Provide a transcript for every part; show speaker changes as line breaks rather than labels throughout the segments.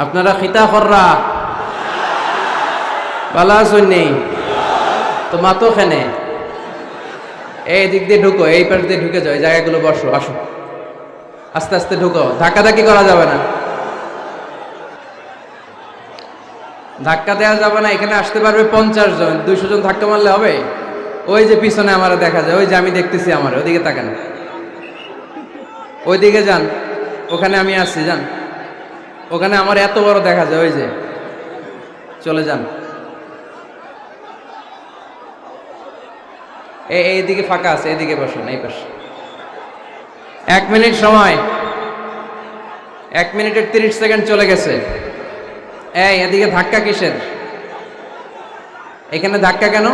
আপনারা খিতা কররা পালা শুননি তো মাতো খেনে এই দিক দিয়ে ঢুকো, এই পাশ দিয়ে ঢুকে যাও, এই জায়গাগুলো বসো, আসো আস্তে আস্তে ঢুকো, ধাক্কাধাক্কি করা যাবে না, ধাক্কা দেওয়া যাবে না। এখানে আসতে পারবে 50 জন, 200 জন ধাক্কা মারলে হবে? ওই যে পিছনে আমার দেখা যায়, ওই যে আমি দেখতেছি, আমার ওদিকে তাকান, ওইদিকে যান, ওখানে আমি আসছি, যান ওখানে আমার এত বড় দেখা যায়, ওই যে চলে যান। এইদিকে ফাঁকা আছে, এইদিকে বসুন, এই পাশে। 1 মিনিট সময়, 1 মিনিটের 30 সেকেন্ড চলে গেছে। এই এদিকে ধাক্কা কিসের? এখানে ধাক্কা কেন?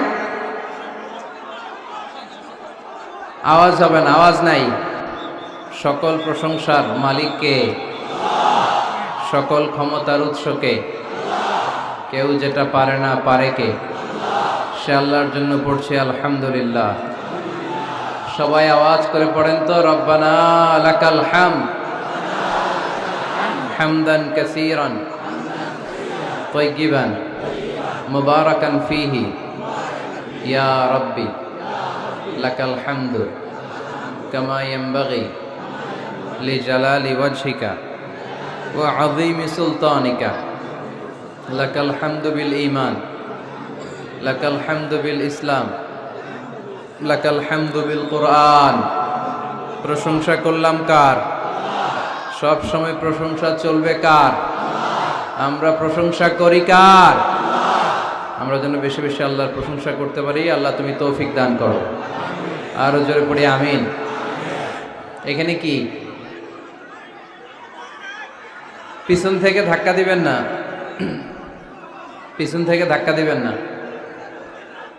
আওয়াজ হবে না, আওয়াজ নাই। সকল প্রশংসার মালিককে, সকল ক্ষমতার উৎসকে, কেউ যেটা পারে না পারে কে? সে আল্লাহর জন্য পড়ছে আলহামদুলিল্লাহ। সবাই আওয়াজ করে পড়েন তো, রব্বানা লাকাল হামদ হামদান কাসীরান তাইয়িবান মুবারাকান ফীহি ইয়া রাব্বি লাকাল হামদু কামা ইয়ানবাগি লিজালালি ওয়াজহিকা ওয়া আযীমি সুলতানিকা লাকাল হামদু বিল ঈমান লাকাল হামদু বিল ইসলাম লাকাল হামদু বিল কুরআন। প্রশংসা করলাম কার? সব সময় প্রশংসা চলবে কার? আমরা প্রশংসা করি কার? আমরা যেন বেশি বেশি আল্লাহর প্রশংসা করতে পারি। আল্লাহ তুমি তৌফিক দান করো। আরো জোরে পড়ি আমিন। এখানে কি পিছন থেকে ধাক্কা দিবেন না, পিছন থেকে ধাক্কা দিবেন না।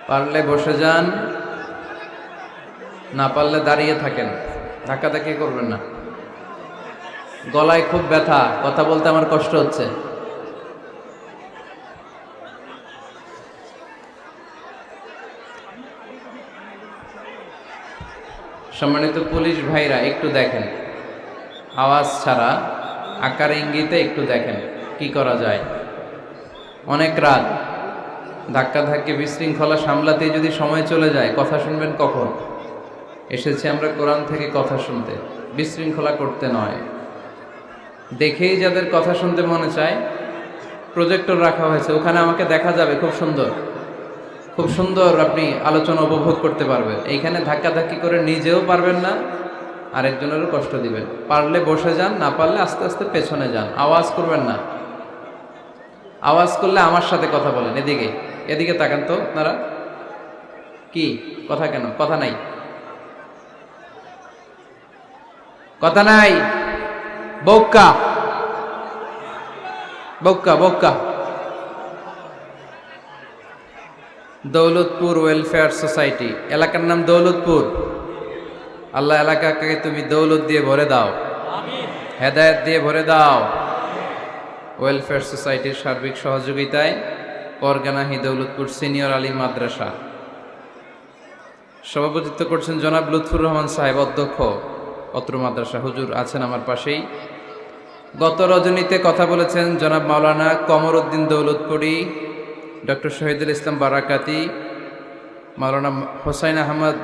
পারলে বসে যান, না পারলে দাঁড়িয়ে থাকেন, ধাক্কাধাক্কি করবেন না। গলায় খুব ব্যথা, কথা বলতে আমার কষ্ট হচ্ছে। সম্মানিত পুলিশ ভাইরা একটু দেখেন, আওয়াজ ছাড়া আকার ইঙ্গিতে একটু দেখেন কি করা যায়। অনেক রাত, ধাক্কাধাক্কি বিশৃঙ্খলা সামলাতে যদি সময় চলে যায়, কথা শুনবেন কখন? এসেছি আমরা কোরআন থেকে কথা শুনতে, বিশৃঙ্খলা করতে নয়। দেখেই যাদের কথা শুনতে মনে চায়, প্রজেক্টর রাখা হয়েছে, ওখানে আমাকে দেখা যাবে, খুব সুন্দর, খুব সুন্দর আপনি আলোচনা উপভোগ করতে পারবেন। এইখানে ধাক্কাধাক্কি করে নিজেও পারবেন না, আরেকজনেরও কষ্ট দিবেন। পারলে বসে যান, না পারলে আস্তে আস্তে পেছনে যান, আওয়াজ করবেন না। আওয়াজ করলে আমার সাথে কথা বলেন। এদিকে এদিকে তাকান তো আপনারা, কি কথা? কেন কথা নাই? কথা নাই, বৌকা বৌকা বৌকা। দৌলতপুর ওয়েলফেয়ার সোসাইটি, এলাকার নাম দৌলতপুর। আল্লাহ এলাকাকে তুমি দৌলত দিয়ে ভরে দাও, হেদায়েত দিয়ে ভরে দাও। ওয়েলফেয়ার সোসাইটির সার্বিক সহযোগিতায় পরগানাহি দৌলতপুর সিনিয়র আলী মাদ্রাসা সভাপতিত্ব করছেন জনাব লুৎফুর রহমান সাহেব, অধ্যক্ষ অত্র মাদ্রাসা। হুজুর আছেন আমার পাশেই। গত রজনীতে কথা বলেছেন জনাব মাওলানা কমর উদ্দিন দৌলতপুরি, ডক্টর শহীদুল ইসলাম বারাকাতি, মাওলানা হোসাইন আহমদ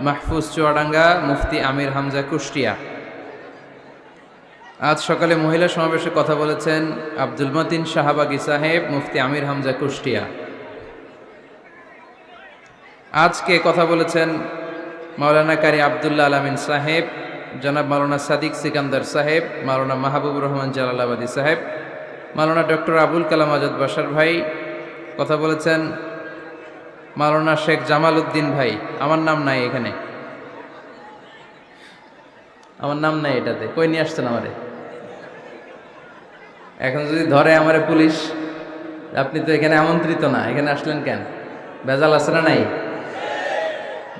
মাহফুজ চুয়াডাঙ্গা, মুফতি আমির হামজা কুষ্টিয়া। আজ সকালে মহিলা সমাবেশে কথা বলেছেন আব্দুল মতিন শাহবাগী সাহেব, মুফতি আমির হামজা কুষ্টিয়া। আজকে কথা বলেছেন মাওলানা কারি আবদুল্লাহ আলামিন সাহেব, জনাব মাওলানা সাদিক সিকান্দার সাহেব, মাওলানা মাহবুবুর রহমান জালালাবাদী সাহেব, মাওলানা ডক্টর আবুল কালাম আজাদ বাশার ভাই। কথা বলেছেন মাওলানা শেখ জামাল উদ্দিন ভাই। আমার নাম নাই এখানে, আমার নাম নাই এটাতে। কই নিয়ে আসছেন আমারে? এখন যদি ধরে আমারে পুলিশ, আপনি তো এখানে আমন্ত্রিত না, এখানে আসলেন কেন? ভেজাল আছে না নাই?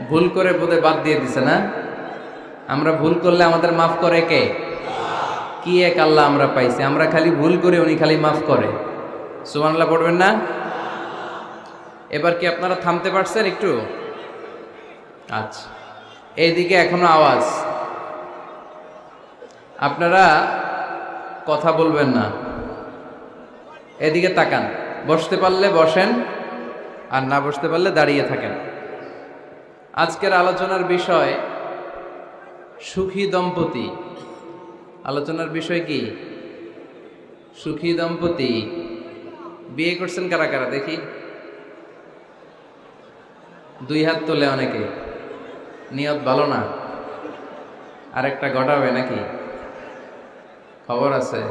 ভুল করে বোধহয় বাদ দিয়ে দিছে না? আমরা ভুল করলে আমাদের মাফ করে কে? কি এক আল্লাহ আমরা পাইছি, আমরা খালি ভুল করি, উনি খালি মাফ করে। সুবহানাল্লাহ পড়বেন না? এবার কি আপনারা থামতে পারছেন একটু? আচ্ছা, এইদিকে এখনো আওয়াজ। আপনারা কথা বলবেন না, এদিকে তাকান, বসতে পারলে বসেন, আর না বসতে পারলে দাঁড়িয়ে থাকেন। আজকের আলোচনার বিষয় সুখী দম্পতি। আলোচনার বিষয় কি? সুখী দম্পতি। বিয়ে করছেন কারা কারা দেখি? 2 হাত তোলে অনেকে। নিয়ত ভালো না, আরেকটা ঘটাবে নাকি? খবর আছে?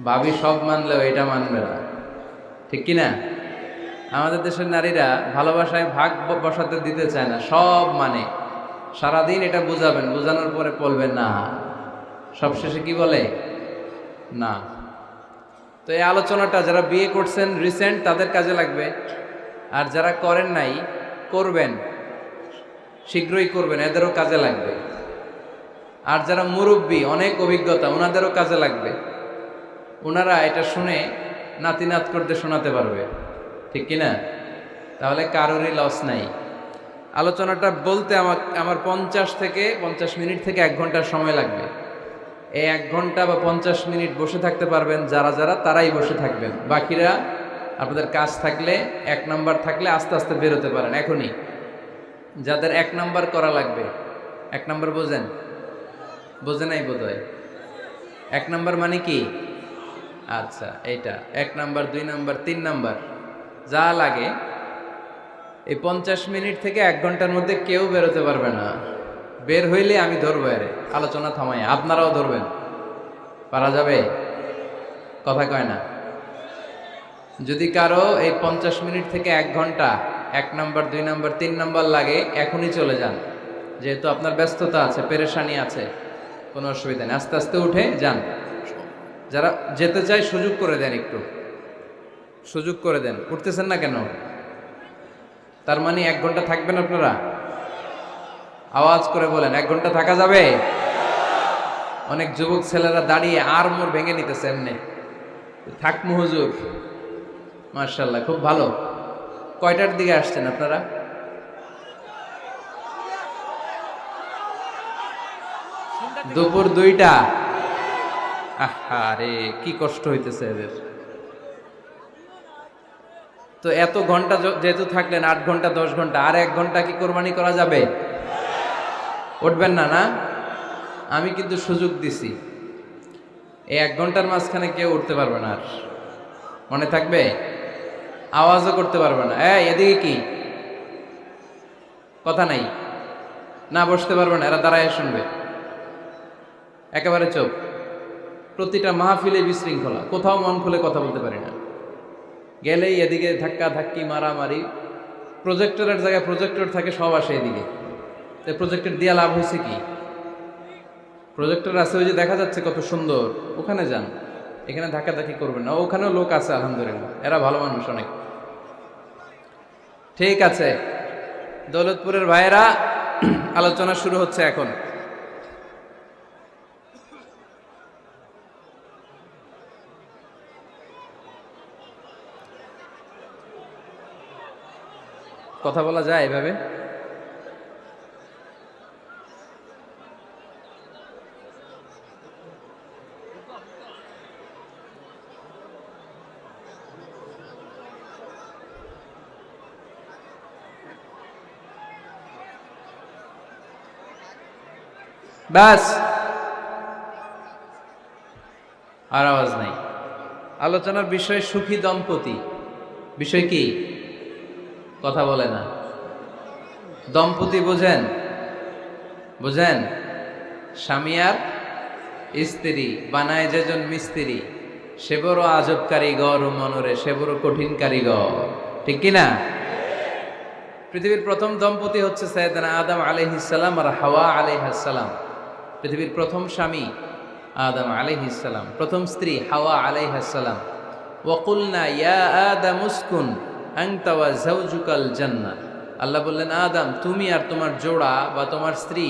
ভাবি সব মানলেও এটা মানবে না, ঠিক কিনা? আমাদের দেশের নারীরা ভালোবাসায় ভাগ বসাতে দিতে চায় না, সব মানে। সারাদিন এটা বুঝাবেন, বুঝানোর পরে বলবেন না, সবশেষে কি বলে? না। তো এই আলোচনাটা যারা বিয়ে করছেন রিসেন্ট তাদের কাজে লাগবে, আর যারা করেন নাই, করবেন, শীঘ্রই করবেন, এদেরও কাজে লাগবে। আর যারা মুরব্বী, অনেক অভিজ্ঞতা, ওনাদেরও কাজে লাগবে। ওনারা এটা শুনে নাতি নাত করতে শোনাতে পারবে, ঠিক কিনা? তাহলে কারোরই লস নাই। আলোচনাটা বলতে আমার 50 মিনিট থেকে 1 ঘন্টার সময় লাগবে। এই 1 ঘন্টা বা 50 মিনিট বসে থাকতে পারবেন যারা যারা, তারাই বসে থাকবেন। বাকিরা আপনাদের কাজ থাকলে, 1 নাম্বার থাকলে আস্তে আস্তে বেরোতে পারেন এখনই। যাদের 1 নাম্বার করা লাগবে, 1 নাম্বার বোঝেন? বোঝে নাই বোধহয়। 1 নাম্বার মানে কি? আচ্ছা, এইটা 1 নাম্বার, 2 নাম্বার, 3 নাম্বার যা লাগে। এই 50 মিনিট থেকে 1 ঘন্টার মধ্যে কেউ বেরোতে পারবে না। বের হইলে আমি ধরবো, এরে আলোচনা থামাই, আপনারাও ধরবেন। পারা যাবে? কথা কয় না। যদি কারো এই 50 মিনিট থেকে 1 ঘন্টা 1 নাম্বার, 2 নাম্বার, 3 নাম্বার লাগে, এখনই চলে যান। যেহেতু আপনার ব্যস্ততা আছে, পেরেশানি আছে, কোনো অসুবিধা নেই, আস্তে আস্তে উঠে যান। যারা যেতে চায় সুযোগ করে দেন, একটু সুযোগ করে দেন। উঠতেছেন না কেন? তার মানে 1 ঘন্টা থাকবেন আপনারা? আওয়াজ করে বলেন, 1 ঘন্টা থাকা যাবে? অনেক যুবক ছেলেরা দাঁড়িয়ে আর মোর ভেঙে নিতেছে এমনি। থাকমু হুজুর। মাশাআল্লাহ, খুব ভালো। কয়টার দিকে আসছেন আপনারা? দুপুর 2টা। আরে কি কষ্ট হইতেছে এদের। তো এত ঘন্টা যেহেতু থাকলেন, 8 ঘন্টা 10 ঘন্টা, আর 1 ঘন্টা কি কোরবানি করা যাবে? উঠবেন না? না, আমি কিন্তু সুযোগ দিছি। এই 1 ঘন্টার মাঝখানে কেউ উঠতে পারবে না। আর মনে থাকবে? আওয়াজও করতে পারবে না। এদিকে কি কথা নাই? না, বসতে পারবে না, এরা দাঁড়ায় শুনবে। একেবারে চোখ। প্রতিটা মাহফিলে বিশৃঙ্খলা, কোথাও মন খুলে কথা বলতে পারি না। গেলেই এদিকে ধাক্কা ধাক্কি, মারামারি। প্রজেক্টরের জায়গায় প্রজেক্টর থাকে, সব আসে এদিকে। তো প্রজেক্টর দিয়া লাভ হয়েছে কি? প্রজেক্টর আছে, ওই যে দেখা যাচ্ছে কত সুন্দর, ওখানে যান। এখানে ধাক্কাধাক্কি করবেন না। ওখানেও লোক আছে আলহামদুলিল্লাহ, এরা ভালো মানুষ অনেক। ঠিক আছে, দৌলতপুরের ভাইয়েরা, আলোচনা শুরু হচ্ছে এখন। কথা বলা যায় এভাবে? ব্যাস, আর আওয়াজ নাই। আলোচনার বিষয় সুখী দম্পতি। বিষয় কি? কথা বলে না। দম্পতি বোঝেন? বুঝেন? স্বামী আর স্ত্রী বানায় যেজন মিস্ত্রি, সে বড় আজব কারিগর, ও মনরে সে বড় কঠিন কারিগর, ঠিক কিনা? পৃথিবীর প্রথম দম্পতি হচ্ছে সাইয়েদনা আদম আলাইহিস সালাম আর হাওয়া আলাইহিস সালাম। পৃথিবীর প্রথম স্বামী আদম আলাইহিস সালাম, প্রথম স্ত্রী হাওয়া আলাইহিস সালাম। ওয়া কুলনা ইয়া আদম উসকুন আনতা ওয়া যাওজুকাল জান্নাহ। আল্লাহ বললেন, আদম, তুমি আর তোমার জোড়া বা তোমার স্ত্রী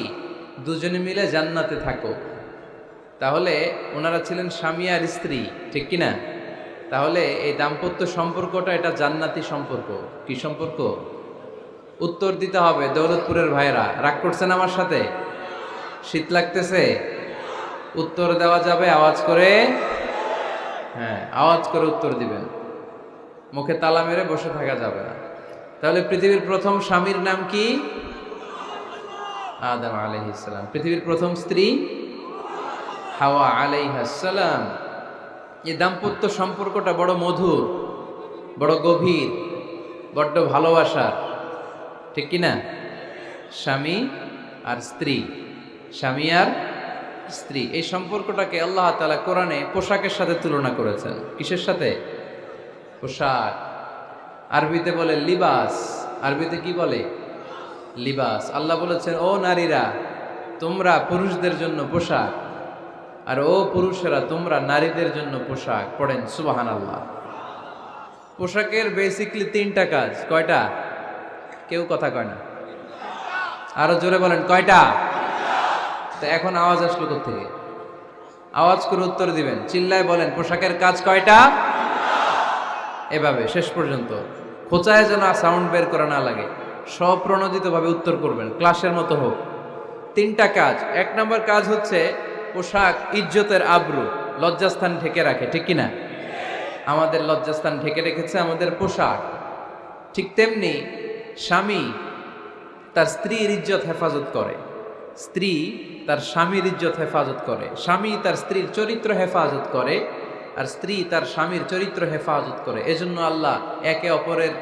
দুজনে মিলে জান্নাতে থাকো। তাহলে ওনারা ছিলেন স্বামী আর স্ত্রী, ঠিক কিনা? তাহলে এই দাম্পত্য সম্পর্কটা এটা জান্নাতি সম্পর্ক। কি সম্পর্ক? উত্তর দিতে হবে দৌলতপুরের ভাইয়েরা। রাগ করছেন আমার সাথে? শীত লাগতেছে? উত্তর দেওয়া যাবে আওয়াজ করে? হ্যাঁ, আওয়াজ করে উত্তর দিবেন, মুখে তালা মেরে বসে থাকা যাবে না। তাহলে পৃথিবীর প্রথম স্বামীর নাম কি? আদম আলাইহিস সালাম। পৃথিবীর প্রথম স্ত্রী হাওয়া আলাইহিস সালাম। এই দাম্পত্য সম্পর্কটা বড় মধুর, বড় গভীর, বড্ড ভালোবাসার, ঠিক কি না? স্বামী আর স্ত্রী, স্বামী আর স্ত্রী, এই সম্পর্কটাকে আল্লাহ তাআলা কোরআনে পোশাকের সাথে তুলনা করেছেন। কিসের সাথে? পোশাক। আরবিতে বলে লিবাস। আরবিতে কি বলে? লিবাস। আল্লাহ বলেছেন, ও নারীরা তোমরা পুরুষদের জন্য পোশাক, আর ও পুরুষেরা তোমরা নারীদের জন্য পোশাক। পড়েন সুবহানাল্লাহ। পোশাকের বেসিকলি তিনটা কাজ। কয়টা? কেউ কথা কয় না, আরো জোরে বলেন কয়টা? তো এখন আওয়াজ আসলো কোত্থেকে? আওয়াজ করে উত্তর দিবেন, চিল্লায় বলেন পোশাকের কাজ কয়টা? এভাবে শেষ পর্যন্ত খোঁচায় যেন সাউন্ড বের করা না লাগে, স্বপ্রণোদিতভাবে উত্তর করবেন, ক্লাসের মতো হোক। তিনটা কাজ। এক নম্বর কাজ হচ্ছে পোশাক ইজ্জতের আবরু, লজ্জাস্থান ঢেকে রাখে, ঠিক কিনা? আমাদের লজ্জাস্থান ঢেকে রেখেছে আমাদের পোশাক। ঠিক তেমনি স্বামী তার স্ত্রীর ইজ্জত হেফাজত করে, স্ত্রী তার স্বামীর ইজ্জত হেফাজত করে, স্বামী তার স্ত্রীর চরিত্র হেফাজত করে, আর স্ত্রী তার স্বামীর চরিত্র হেফাজত করে। এজন্য আল্লাহ একে অপরের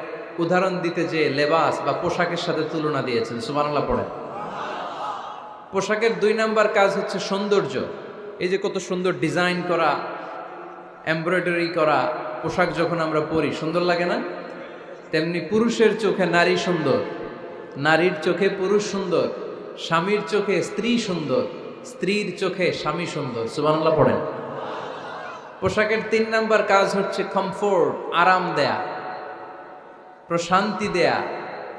উদাহরণ দিতে যে লেবাস বা পোশাকের সাথে তুলনা দিয়েছেন। সুবহানাল্লাহ পড়েন। পোশাকের দুই নাম্বার কাজ হচ্ছে সৌন্দর্য। এই যে কত সুন্দর ডিজাইন করা, এমব্রয়ডারি করা পোশাক যখন আমরা পরি সুন্দর লাগে না? তেমনি পুরুষের চোখে নারী সুন্দর, নারীর চোখে পুরুষ সুন্দর, স্বামীর চোখে স্ত্রী সুন্দর, স্ত্রীর চোখে স্বামী সুন্দর। সুবহানাল্লাহ পড়েন। পোশাকের তিন নাম্বার কাজ হচ্ছে কমফোর্ট, আরাম দেয়া, প্রশান্তি দেয়া।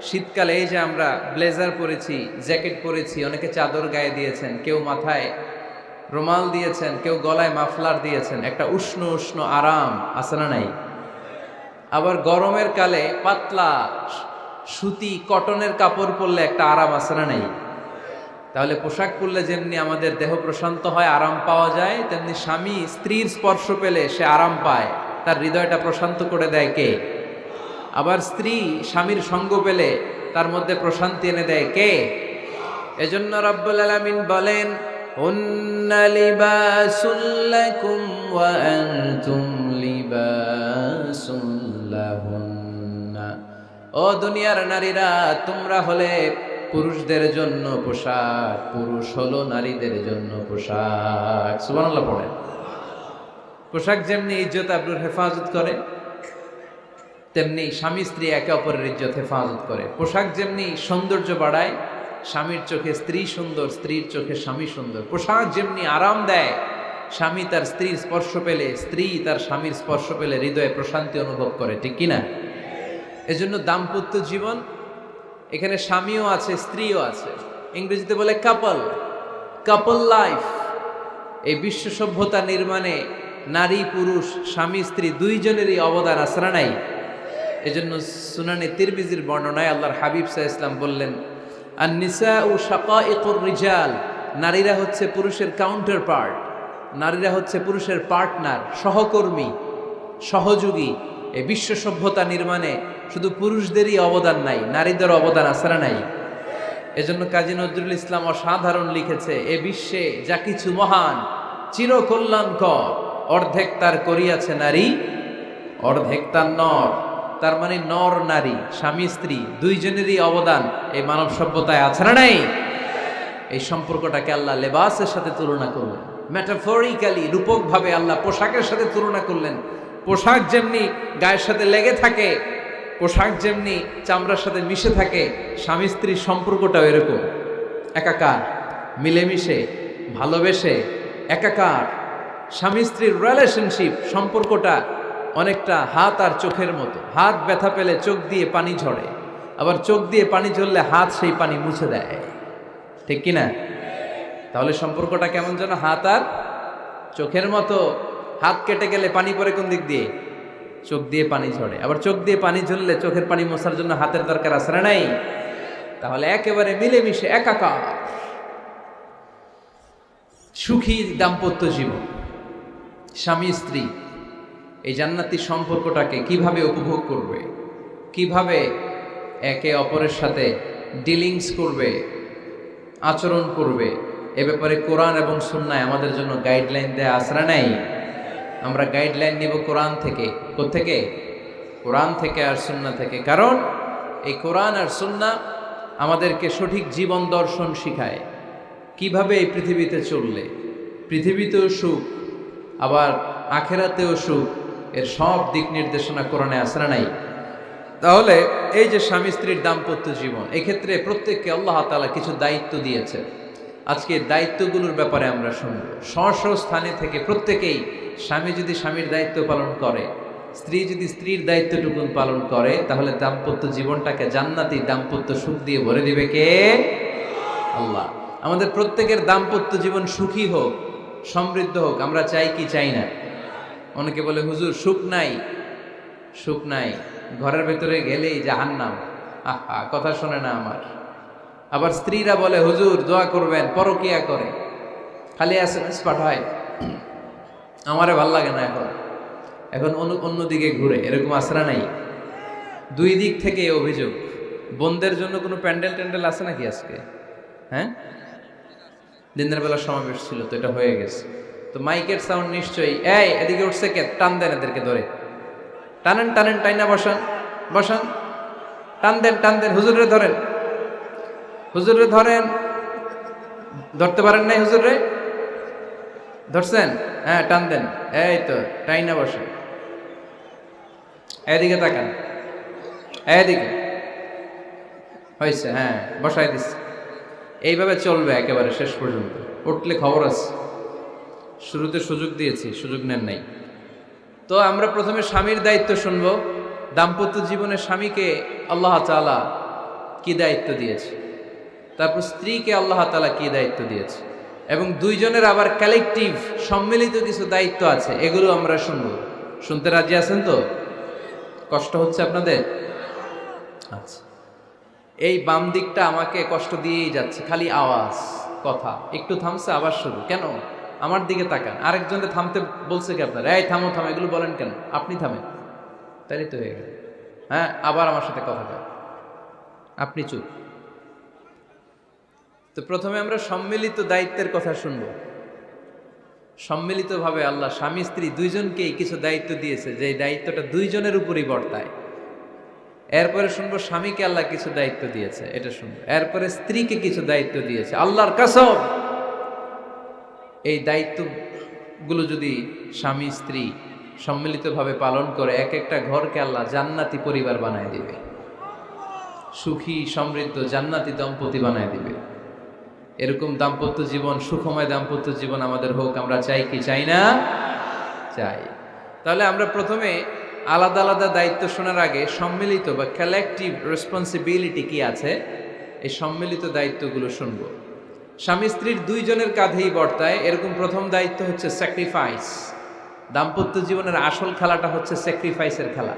শীতকালে এই যে আমরা ব্লেজার পরেছি, জ্যাকেট পরেছি, অনেকে চাদর গায়ে দিয়েছেন, কেউ মাথায় রুমাল দিয়েছেন, কেউ গলায় মাফলার দিয়েছেন, একটা উষ্ণ উষ্ণ আরাম আছে না নাই? আবার গরমের কালে পাতলা সুতি কটনের কাপড় পরলে একটা আরাম আছে না নাই? তাহলে পোশাক পরলে যেমনি আমাদের দেহ প্রশান্ত হয়, আরাম পাওয়া যায়, তেমনি স্বামী স্ত্রীর স্পর্শ পেলে সে আরাম পায়, তার হৃদয়টা প্রশান্ত করে দেয় কে? আবার স্ত্রী স্বামীর সঙ্গ পেলে তার মধ্যে প্রশান্তি এনে দেয় কে? এজন্য রাব্বুল আলামিন বলেন, হুন্না লিবাসুল লাকুম ওয়া আনতুম লিবাসুল লাহুন্না। ও দুনিয়ার নারীরা, তোমরা হলে পুরুষদের জন্য পোশাক, পুরুষ হলো নারীদের জন্য পোশাক। সুবহানাল্লাহ পড়েন। পোশাক যেমনি ইজ্জত আবরুর হেফাজত করে, তেমনি স্বামী স্ত্রী একে অপরের ইজ্জত হেফাজত করে। পোশাক যেমনি সৌন্দর্য বাড়ায়, স্বামীর চোখে স্ত্রী সুন্দর, স্ত্রীর চোখে স্বামী সুন্দর। পোশাক যেমনি আরাম দেয়, স্বামী তার স্ত্রীর স্পর্শ পেলে, স্ত্রী তার স্বামীর স্পর্শ পেলে হৃদয়ে প্রশান্তি অনুভব করে, ঠিক কিনা? এজন্য দাম্পত্য জীবন, এখানে স্বামীও আছে স্ত্রীও আছে, ইংরেজিতে বলে কাপল, কাপল লাইফ। এই বিশ্ব সভ্যতা নির্মাণে নারী পুরুষ, স্বামী স্ত্রী দুইজনেরই অবদান আছে না নাই? এজন্য সুনানে তিরমিজির বর্ণনায় আল্লাহর হাবিব সাল্লাল্লাহু আলাইহি ওয়াসাল্লাম বললেন, আন-নিসাউ শাকাইকুর রিজাল, নারীরা হচ্ছে পুরুষের কাউন্টার পার্ট, নারীরা হচ্ছে পুরুষের পার্টনার, সহকর্মী, সহযোগী। এই বিশ্ব সভ্যতা নির্মাণে শুধু পুরুষদেরই অবদান নাই, নারীদের অবদান আছে না নাই? এজন্য কাজী নজরুল ইসলাম অসাধারণ লিখেছে, এ বিশ্বে যা কিছু মহান চিরকল্যাণকর, অর্ধেক তার করিয়াছে নারী, অর্ধেক তার নর। তার মানে নর নারী, স্বামী স্ত্রী দুইজনেরই অবদান এই মানব সভ্যতায় আছে না নাই? এই সম্পর্কটাকে আল্লাহ লেবাসের সাথে তুলনা করলেন, মেটাফরিক্যালি, রূপকভাবে আল্লাহ পোশাকের সাথে তুলনা করলেন। পোশাক যেমনি গায়ের সাথে লেগে থাকে, পোশাক যেমনি চামড়ার সাথে মিশে থাকে, স্বামী স্ত্রীর সম্পর্কটাও এরকম একাকার, মিলেমিশে, ভালোবেসে একাকার। স্বামী স্ত্রীর রিলেশনশিপ সম্পর্কটা অনেকটা হাত আর চোখের মতো। হাত ব্যথা পেলে চোখ দিয়ে পানি ঝরে, আবার চোখ দিয়ে পানি ঝরলে হাত সেই পানি মুছে দেয়, ঠিক কিনা? তাহলে সম্পর্কটা কেমন যেন হাত আর চোখের মতো। হাত কেটে গেলে পানি পড়ে কোন দিক দিয়ে? চোখ দিয়ে পানি ঝরে। আবার চোখ দিয়ে পানি ঝরলে চোখের পানি মোছার জন্য হাতের দরকার আছে না নাই? তাহলে একেবারে মিলেমিশে একাকার সুখী দাম্পত্য জীবন, স্বামী স্ত্রী এই জান্নাতি সম্পর্কটাকে কিভাবে উপভোগ করবে, কিভাবে একে অপরের সাথে ডিলিংস করবে, আচরণ করবে, এ ব্যাপারে কোরআন এবং সুন্নায় আমাদের জন্য গাইডলাইন দেয়া আসরা নাই। আমরা গাইডলাইন নিব কোরআন থেকে। কোত্থেকে? কোরআন থেকে আর সুন্নাহ থেকে। কারণ এই কোরআন আর সুন্নাহ আমাদেরকে সঠিক জীবন দর্শন শিখায়, কিভাবে এই পৃথিবীতে চললে পৃথিবীতেও সুখ আবার আখেরাতেও সুখ, এর সব দিক নির্দেশনা কোরআনে আসরা নাই। তাহলে এই যে স্বামী স্ত্রীর দাম্পত্য জীবন, এক্ষেত্রে প্রত্যেককে আল্লাহ তাআলা কিছু দায়িত্ব দিয়েছে। আজকে দায়িত্বগুলোর ব্যাপারে আমরা শুনব। স্ব স্থানে থেকে প্রত্যেকেই, স্বামী যদি স্বামীর দায়িত্ব পালন করে, স্ত্রী যদি স্ত্রীর দায়িত্বটুকুন পালন করে, তাহলে দাম্পত্য জীবনটাকে জান্নাতি দাম্পত্য সুখ দিয়ে ভরে দিবে কে? আল্লাহ। আমাদের প্রত্যেকের দাম্পত্য জীবন সুখী হোক, সমৃদ্ধ হোক, আমরা চাই কি চাই না? অনেকে বলে হুজুর সুখ নাই, সুখ নাই, ঘরের ভেতরে গেলেই জাহান্নাম। আহা, কথা শোনে না আমার। আবার স্ত্রীরা বলে হুজুর দোয়া করবেন, পরকিয়া করে, খালি এসএমএস পাঠায়, আমারে ভাল লাগে না, এখন অন্যদিকে ঘুরে। এরকম আসরা নাই? দুই দিক থেকে অভিযোগ। বোনদের জন্য কোনো প্যান্ডেল ট্যান্ডেল আছে নাকি আজকে? হ্যাঁ, দিনের বেলা সমাবেশ ছিল তো, এটা হয়ে গেছে তো মাইকের সাউন্ড নিশ্চয়ই। এই এদিকে উঠছে কে? টান দেন এদেরকে ধরে, টানেন টানেন, টাইনা বসান বসান, টান দেন টান দেন, হুজুরে ধরেন, হুজুরে ধরেন। ধরতে পারেন নাই হুজুরে? ধরছেন? হ্যাঁ, টান দেন। এই তো টাইনা বসেন, এদিকে তাকান, এদিকে হয়েছে, হ্যাঁ বসাই দিচ্ছে। এইভাবে চলবে একেবারে শেষ পর্যন্ত। উঠলে খবর আছে। শুরুতে সুযোগ দিয়েছি, সুযোগ নেন নাই। তো আমরা প্রথমে স্বামীর দায়িত্ব শুনব। দাম্পত্য জীবনে স্বামীকে আল্লাহ তাআলা কি দায়িত্ব দিয়েছে, তারপর স্ত্রীকে আল্লাহ তাআলা কি দায়িত্ব দিয়েছে, এবং দুইজনের আবার কালেকটিভ সম্মিলিত কিছু দায়িত্ব আছে, এগুলো আমরা শুনব। শুনতে রাজি আছেন তো? কষ্ট হচ্ছে আপনাদের? আচ্ছা, এই বাম দিকটা আমাকে কষ্ট দিয়েই যাচ্ছে, খালি আওয়াজ, কথা। একটু থামছে আবার শুরু। কেন? আমার দিকে তাকান। আরেকজনে থামতে বলছে কি আপনার? এই থামো থামো, এগুলো বলেন কেন? আপনি থামেন, তাইলে তো হয়ে গেল। হ্যাঁ, আবার আমার সাথে কথা বলেন, আপনি চুপ। তো প্রথমে আমরা সম্মিলিত দায়িত্বের কথা শুনব। সম্মিলিতভাবে আল্লাহ স্বামী স্ত্রী দুইজনকেই কিছু দায়িত্ব দিয়েছে, যে দায়িত্বটা দুইজনের উপরই বর্তায়। এরপরে শুনবো স্বামীকে আল্লাহ কিছু দায়িত্ব দিয়েছে, এটা শুনবো। এরপরে স্ত্রীকে কিছু দায়িত্ব দিয়েছে। আল্লাহর কসম, এই দায়িত্বগুলো যদি স্বামী স্ত্রী সম্মিলিতভাবে পালন করে, এক একটা ঘরকে আল্লাহ জান্নাতি পরিবার বানায় দিবে, সুখী সমৃদ্ধ জান্নাতি দম্পতি বানায় দিবে। এরকম দাম্পত্য জীবন, সুখময় দাম্পত্য জীবন আমাদের হোক। আমরা চাই কি চাই না? চাই। তাহলে আমরা প্রথমে আলাদা আলাদা দায়িত্ব শোনার আগে সম্মিলিত বা কালেকটিভ রেসপন্সিবিলিটি কি আছে, এই সম্মিলিত দায়িত্বগুলো শুনব। স্বামী স্ত্রীর দুইজনের কাঁধেই বর্তায় এরকম প্রথম দায়িত্ব হচ্ছে স্যাক্রিফাইস। দাম্পত্য জীবনের আসল খেলাটা হচ্ছে স্যাক্রিফাইসের খেলা।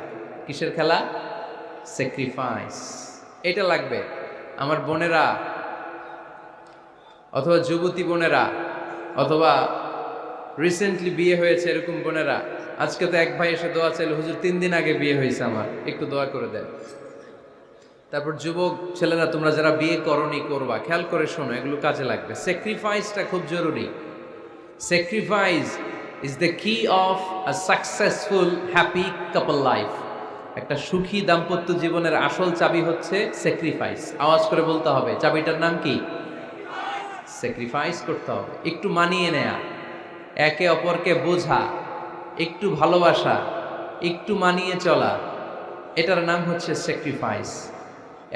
কিসের খেলা? স্যাক্রিফাইস। এটা লাগবে। আমার বোনেরা অথবা যুবতী বোনেরা অথবা রিসেন্টলি বিয়ে হয়েছে এরকম বোনেরা, আজকে তো এক ভাই এসে দোয়া চাইল, হুজুর 3 দিন আগে বিয়ে হয়েছে আমার, একটু দোয়া করে দেন। তারপর যুবক ছেলেরা, তোমরা যারা বিয়ে করনি করবা, খেয়াল করে শোনো, এগুলো কাজে লাগবে। স্যাক্রিফাইসটা খুব জরুরি। স্যাক্রিফাইস ইজ দ্য কি of a successful happy couple life. একটা সুখী দাম্পত্য জীবনের আসল চাবি হচ্ছে স্যাক্রিফাইস। আওয়াজ করে বলতে হবে, চাবিটার নাম কি? স্যাক্রিফাইস করতে হবে। একটু মানিয়ে নেয়া, একে অপরকে বোঝা, একটু ভালোবাসা, একটু মানিয়ে চলা, এটার নাম হচ্ছে স্যাক্রিফাইস।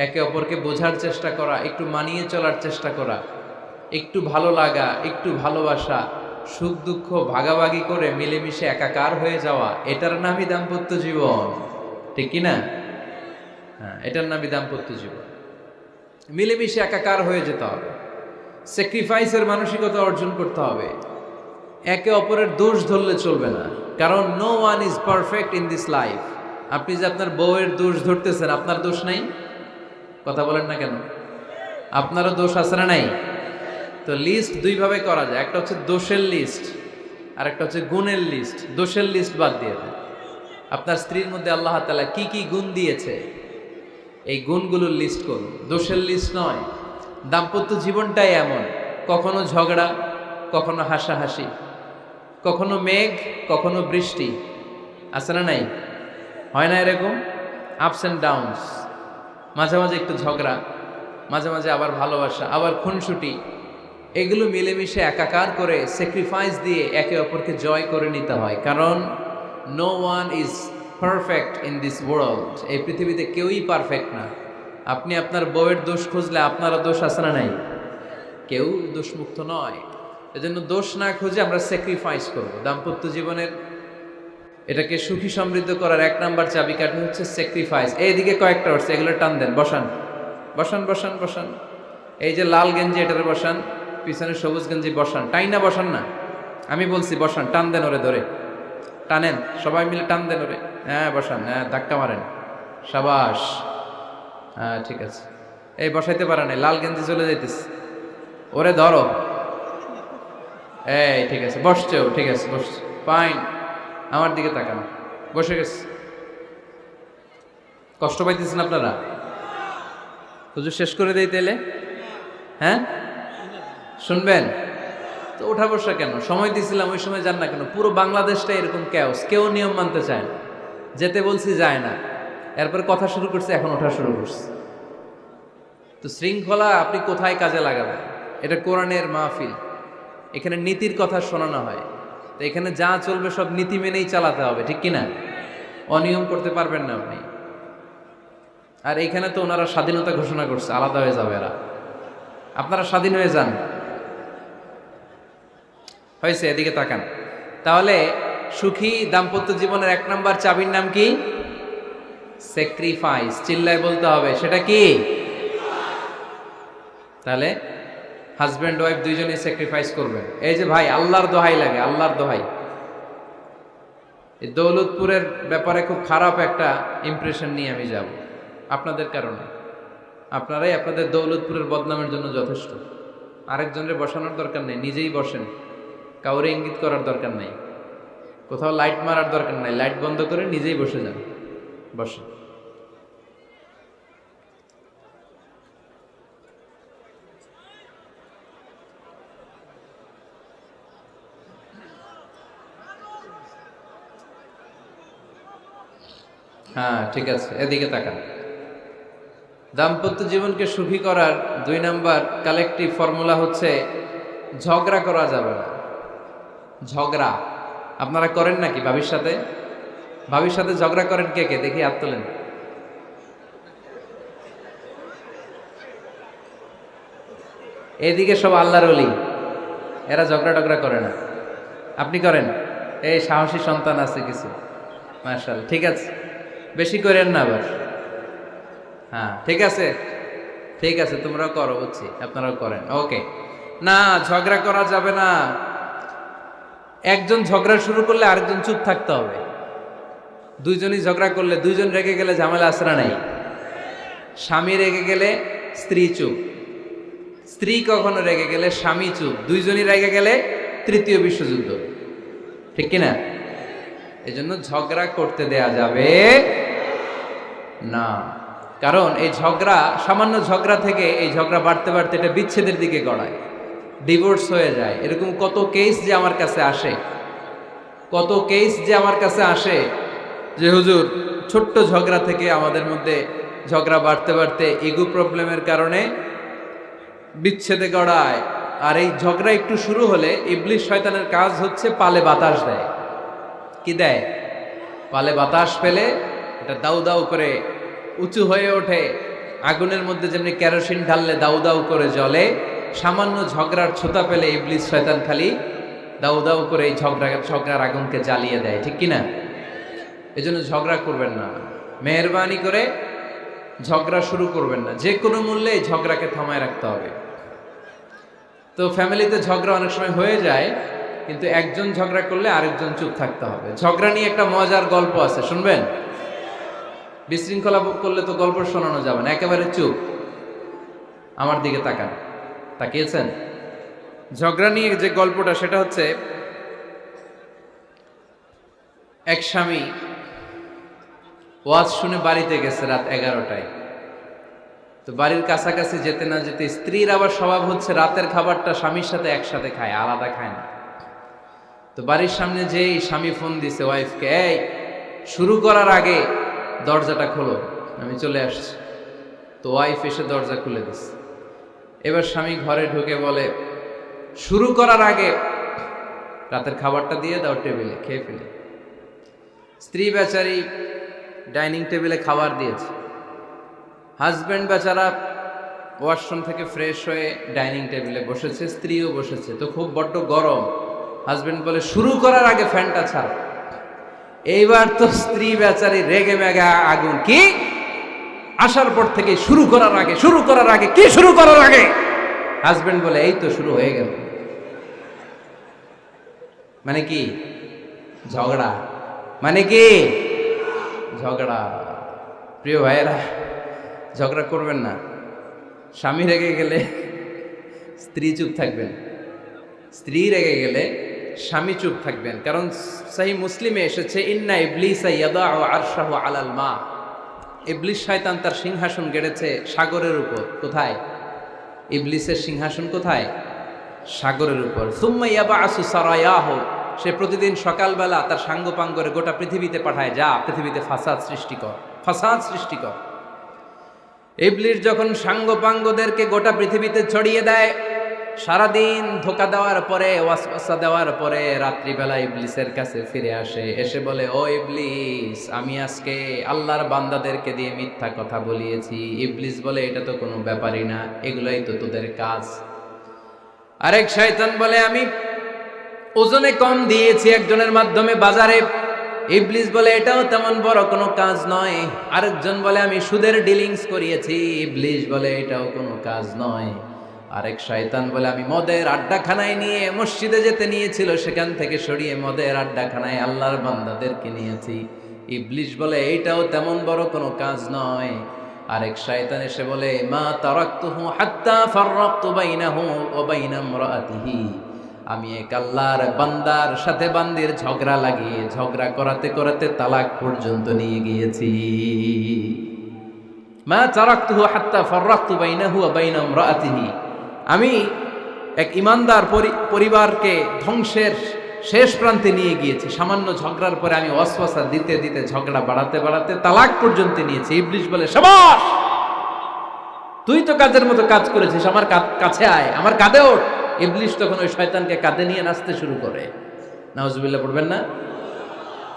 একে অপরকে বোঝার চেষ্টা করা, একটু মানিয়ে চলার চেষ্টা করা, একটু ভালো লাগা, একটু ভালোবাসা, সুখ দুঃখ ভাগাভাগি করে মিলেমিশে একাকার হয়ে যাওয়া, এটার নামই দাম্পত্য জীবন। ঠিক কিনা? হ্যাঁ, এটার নামই দাম্পত্য জীবন। মিলেমিশে একাকার হয়ে যেতে হবে, স্যাক্রিফাইসের মানসিকতা অর্জন করতে হবে। একে অপরের দোষ ধরলে চলবে না, কারণ no one is perfect in this life. আপনি যে আপনার বউয়ের দোষ ধরতেছেন, আপনার দোষ নাই? কথা বলেন না কেন? আপনারও দোষ আছে না নাই? তো লিস্ট দুইভাবে করা যায়, একটা হচ্ছে দোষের লিস্ট আর একটা হচ্ছে গুণের লিস্ট। দোষের লিস্ট বাদ দিয়ে দেন, আপনার স্ত্রীর মধ্যে আল্লাহ তাআলা কি কি গুণ দিয়েছে এই গুণগুলোর লিস্ট করুন, দোষের লিস্ট নয়। দাম্পত্য জীবনটাই এমন, কখনো ঝগড়া, কখনো হাসাহাসি, কখনো মেঘ, কখনো বৃষ্টি, আছে না নাই? হয় না এরকম? আপস অ্যান্ড ডাউনস, মাঝে মাঝে একটু ঝগড়া, মাঝে মাঝে আবার ভালোবাসা, আবার খুনসুটি, এগুলো মিলেমিশে একাকার করে স্যাক্রিফাইস দিয়ে একে অপরকে জয় করে নিতে হয়। কারণ no one is perfect in this world, এই পৃথিবীতে কেউই পারফেক্ট না। আপনি আপনার বউয়ের দোষ খুঁজলে আপনারও দোষ আছে না নাই? কেউ দোষমুক্ত নয়। এজন্য দোষ না খুঁজে আমরা স্যাক্রিফাইস করব। দাম্পত্য জীবনের এটাকে সুখী সমৃদ্ধ করার এক নাম্বার চাবিকাঠি হচ্ছে স্যাক্রিফাইস। এইদিকে কয়েকটা হচ্ছে, এগুলো টান দেন, বসান বসান বসান বসান। এই যে লাল গেঞ্জি এটারে বসান, পিছনে সবুজ গেঞ্জি বসান, টাইনা বসান না, আমি বলছি বসান, টান দেন ওরে ধরে, টানেন সবাই মিলে, টান দেন ওরে, হ্যাঁ বসান, হ্যাঁ ধাক্কা মারেন, সাবাস, হ্যাঁ ঠিক আছে। এই বসাইতে পারে না, লাল গেঞ্জি চলে যাইতেছে, ওরে ধরো, এই ঠিক আছে, বসছেও, ঠিক আছে বসছে, ফাইন, আমার দিকে তাকান, বসে গেছে। কষ্ট পাইতেছেন আপনারা? হুজুর শেষ করে দেই তাইলে? হ্যাঁ শুনবেন তো? ওঠা বসা কেন? সময় দিয়েছিলাম, ওই সময় যান না কেন? পুরো বাংলাদেশটা এরকম ক্যাওস, কেউ নিয়ম মানতে চায় না, যেতে বলছি যায় না, এরপরে কথা শুরু করছে, এখন ওঠা শুরু করছে। তো শৃঙ্খলা আপনি কোথায় কাজে লাগাবেন? এটা কোরআনের মাহফিল, এখানে নীতির কথা শোনানো হয়, তো এখানে যা চলবে সব নীতি মেনেই চালাতে হবে, ঠিক কিনা? অনিয়ম করতে পারবেন না আপনি। আর এইখানে তো ওনারা স্বাধীনতা ঘোষণা করছে, আলাদা হয়ে যাবে এরা, আপনারা স্বাধীন হয়ে যান। হয়েছে, এদিকে তাকান। তাহলে সুখী দাম্পত্য জীবনের এক নাম্বার চাবির নাম কি? স্যাক্রিফাইস। চিল্লায় বলতে হবে, সেটা কি? তাহলে হাজব্যান্ড ওয়াইফ দুইজনেই স্যাক্রিফাইস করবেন। এই যে ভাই, আল্লাহর দোহাই লাগে, আল্লাহর দোহাই, এই দৌলতপুরের ব্যাপারে খুব খারাপ একটা ইমপ্রেশন নিয়ে আমি যাব আপনাদের কারণে। আপনারাই আপনাদের দৌলতপুরের বদনামের জন্য যথেষ্ট। আরেকজনের বসানোর দরকার নেই, নিজেই বসেন, কাউরে ইঙ্গিত করার দরকার নাই, কোথাও লাইট মারার দরকার নাই, লাইট বন্ধ করে নিজেই বসে যান, বসেন। হ্যাঁ ঠিক আছে, এদিকে তাকান। দাম্পত্য জীবনকে সুখী করার দুই নাম্বার কালেকটিভ ফর্মুলা হচ্ছে ঝগড়া করা যাবে না। ঝগড়া আপনারা করেন নাকি ভাবির সাথে? ভাবির সাথে ঝগড়া করেন কে কে? দেখি হাত তোলেন। এইদিকে সব আল্লাহর ওলি, এরা ঝগড়া টগড়া করে না। আপনি করেন? এই সাহসী সন্তান আছে কিছু, মাশাআল্লাহ, ঠিক আছে, বেশি করেন না আবার। হ্যাঁ ঠিক আছে, ঠিক আছে, তোমরাও করো, বুঝছি, আপনারাও করেন, ওকে। না, ঝগড়া করা যাবে না। একজন ঝগড়া শুরু করলে আরেকজন চুপ থাকতে হবে। দুইজনই ঝগড়া করলে, দুইজন রেগে গেলে ঝামেলা আসরা নাই। স্বামী রেগে গেলে স্ত্রী চুপ, স্ত্রী কখনো রেগে গেলে স্বামী চুপ, দুইজনই রেগে গেলে তৃতীয় বিশ্বযুদ্ধ, ঠিক কিনা? এজন্য ঝগড়া করতে দেয়া যাবে না। কারণ এই ঝগড়া, সামান্য ঝগড়া থেকে এই ঝগড়া বাড়তে বাড়তে এটা বিচ্ছেদের দিকে গড়ায়, ডিভোর্স হয়ে যায়। এরকম কত কেস যে আমার কাছে আসে, কত কেস যে আমার কাছে আসে যে হুজুর ছোট্ট ঝগড়া থেকে আমাদের মধ্যে ঝগড়া বাড়তে বাড়তে ইগো প্রবলেমের কারণে বিচ্ছেদে গড়ায়। আর এই ঝগড়া একটু শুরু হলে ইবলিস শয়তানের কাজ হচ্ছে পালে বাতাস দেয়। কি দেয়? পালে বাতাস পেলে এটা দাউ দাউ করে উঁচু হয়ে ওঠে। আগুনের মধ্যে যেমনি কেরোসিন ঢাললে দাউ দাউ করে জ্বলে, সামান্য ঝগড়ার ছোতা পেলে ইবলিস শয়তান খালি দাউ দাউ করে এই ঝগড়ার আগুনকে জ্বালিয়ে দেয়, ঠিক কিনা? এজন্য ঝগড়া করবেন না, মেহেরবানি করে ঝগড়া শুরু করবেন না। যে কোনো মূল্যে এই ঝগড়াকে থামায় রাখতে হবে। তো ফ্যামিলিতে ঝগড়া অনেক সময় হয়ে যায়, কিন্তু একজন ঝগড়া করলে আরেকজন চুপ থাকতে হবে। ঝগড়া নিয়ে একটা মজার গল্প আছে, শুনবেন? বিশৃঙ্খলা করলে তো গল্প শোনানো যাবে না, একেবারে চুপ। আমার দিকে তাকান, তাকিয়েছেন? ঝগড়া নিয়ে যে গল্পটা, সেটা হচ্ছে এক স্বামী ওয়াজ শুনে বাড়িতে গেছে রাত 11টায়। তো বাড়ির কাছাকাছি যেতে না যেতে স্ত্রীর আবার স্বভাব হচ্ছে রাতের খাবারটা স্বামীর সাথে একসাথে খায়, আলাদা খায় না। তো বাড়ির সামনে যেই স্বামী ফোন দিছে ওয়াইফকে, এই শুরু করার আগে দরজাটা খোলো, আমি চলে আসছি। তো ওয়াইফ এসে দরজা খুলে দিছে। এবার স্বামী ঘরে ঢুকে বলে, শুরু করার আগে রাতের খাবারটা দিয়ে দাও টেবিলে, খেয়ে ফেলি। স্ত্রী বেচারি ডাইনিং টেবিলে খাবার দিয়েছে, হাজব্যান্ড বেচারা ওয়াশরুম থেকে ফ্রেশ হয়ে ডাইনিং টেবিলে বসেছে, স্ত্রীও বসেছে। তো খুব বড্ড গরম। হাজব্যান্ড বলে, শুরু করার আগে ফ্যানটা ছাড়। এইবার তো স্ত্রী বেচারি রেগে মেগে আগুন, কি আসার পর থেকে শুরু করার আগে কি শুরু করার আগে? হাজব্যান্ড বলে, এই তো শুরু হয়ে গেল। মানে কি? ঝগড়া। মানে কি? ঝগড়া। প্রিয় ভাইয়েরা, ঝগড়া করবেন না। স্বামী রেগে গেলে স্ত্রী চুপ থাকবেন, স্ত্রী রেগে গেলে স্বামী চুপ থাকবেন। কারণ সহিহ মুসলিমে এসেছে, ইন্না ইবলিসা ইয়াদাউ আরশাহু আলাল মা। ইবলিস শয়তান তার সিংহাসন গেড়েছে সাগরের উপর। কোথায়? ইবলিসের সিংহাসন কোথায়? সাগরের উপর। সুম্মা ইয়াবাসু সারায়াহু, সে প্রতিদিন সকালবেলা তার সাঙ্গপাঙ্গরে গোটা পৃথিবীতে পাঠায়, যা পৃথিবীতে ফাসাদ সৃষ্টি কর। ইবলিস যখন সাঙ্গপাঙ্গদেরকে গোটা পৃথিবীতে ছড়িয়ে দেয়, সারাদিন ধোকা দেওয়ার পরে, ওয়াসওয়াসা দেওয়ার পরে, রাত্রিবেলা ইবলিসের কাছে ফিরে আসে, এসে বলে, ও ইবলিস, আমি আজকে আল্লাহর বান্দাদেরকে দিয়ে মিথ্যা কথা বলিয়েছি। ইবলিস বলে, এটা তো কোনো ব্যাপারই না, এগুলাই তো তোদের কাজ। আরেক শয়তান বলে, আমি ওজনে কম দিয়েছি একজনের মাধ্যমে বাজারে। ইবলিস বলে, এটাও তেমন বড় কোনো কাজ নয়। আরেকজন বলে, আমি সুদের ডিলিংস করিয়েছি। ইবলিস বলে, এটাও কোনো কাজ নয়। আরেক শয়তান বলে, আমি মদের আড্ডাখানায় নিয়ে মসজিদে যেতে নিয়েছিল, সেখান থেকে সরিয়ে মদের আড্ডাখানায় আল্লাহর বান্দাদেরকে নিয়েছি। ইবলিস বলে, এইটাও তেমন বড় কোনো কাজ নয়। আরেক শয়তান এসে বলে, মা তারাকতুহু হাত্তা ফাররাকতু বাইনাহু ওয়া বাইনা ইমরাআতিহি, আমি এক আল্লাহর বান্দার সাথে বান্দির ঝগড়া লাগিয়ে ঝগড়া করাতে করাতে তালাক পর্যন্ত নিয়ে গিয়েছি। মা তারাকতুহু হাত্তা ফাররাকতু বাইনাহু ওয়া বাইনা ইমরাআতিহি, আমি এক ইমানদার পরিবারকে ধ্বংসের শেষ প্রান্তে নিয়ে গিয়েছি। সামান্য ঝগড়ার পরে আমি ওয়াসওয়াসা দিতে দিতে ঝগড়া বাড়াতে বাড়াতে তালাক পর্যন্ত নিয়েছি। ইবলিস বলে, শাবাশ, তুই তো কাজের মতো কাজ করেছিস, আমার কাছে আয়, আমার কাঁধে ওঠ। ইবলিস তখন ওই শয়তানকে কাঁধে নিয়ে নাচতে শুরু করে। নাউজুবিল্লাহ পড়বেন না?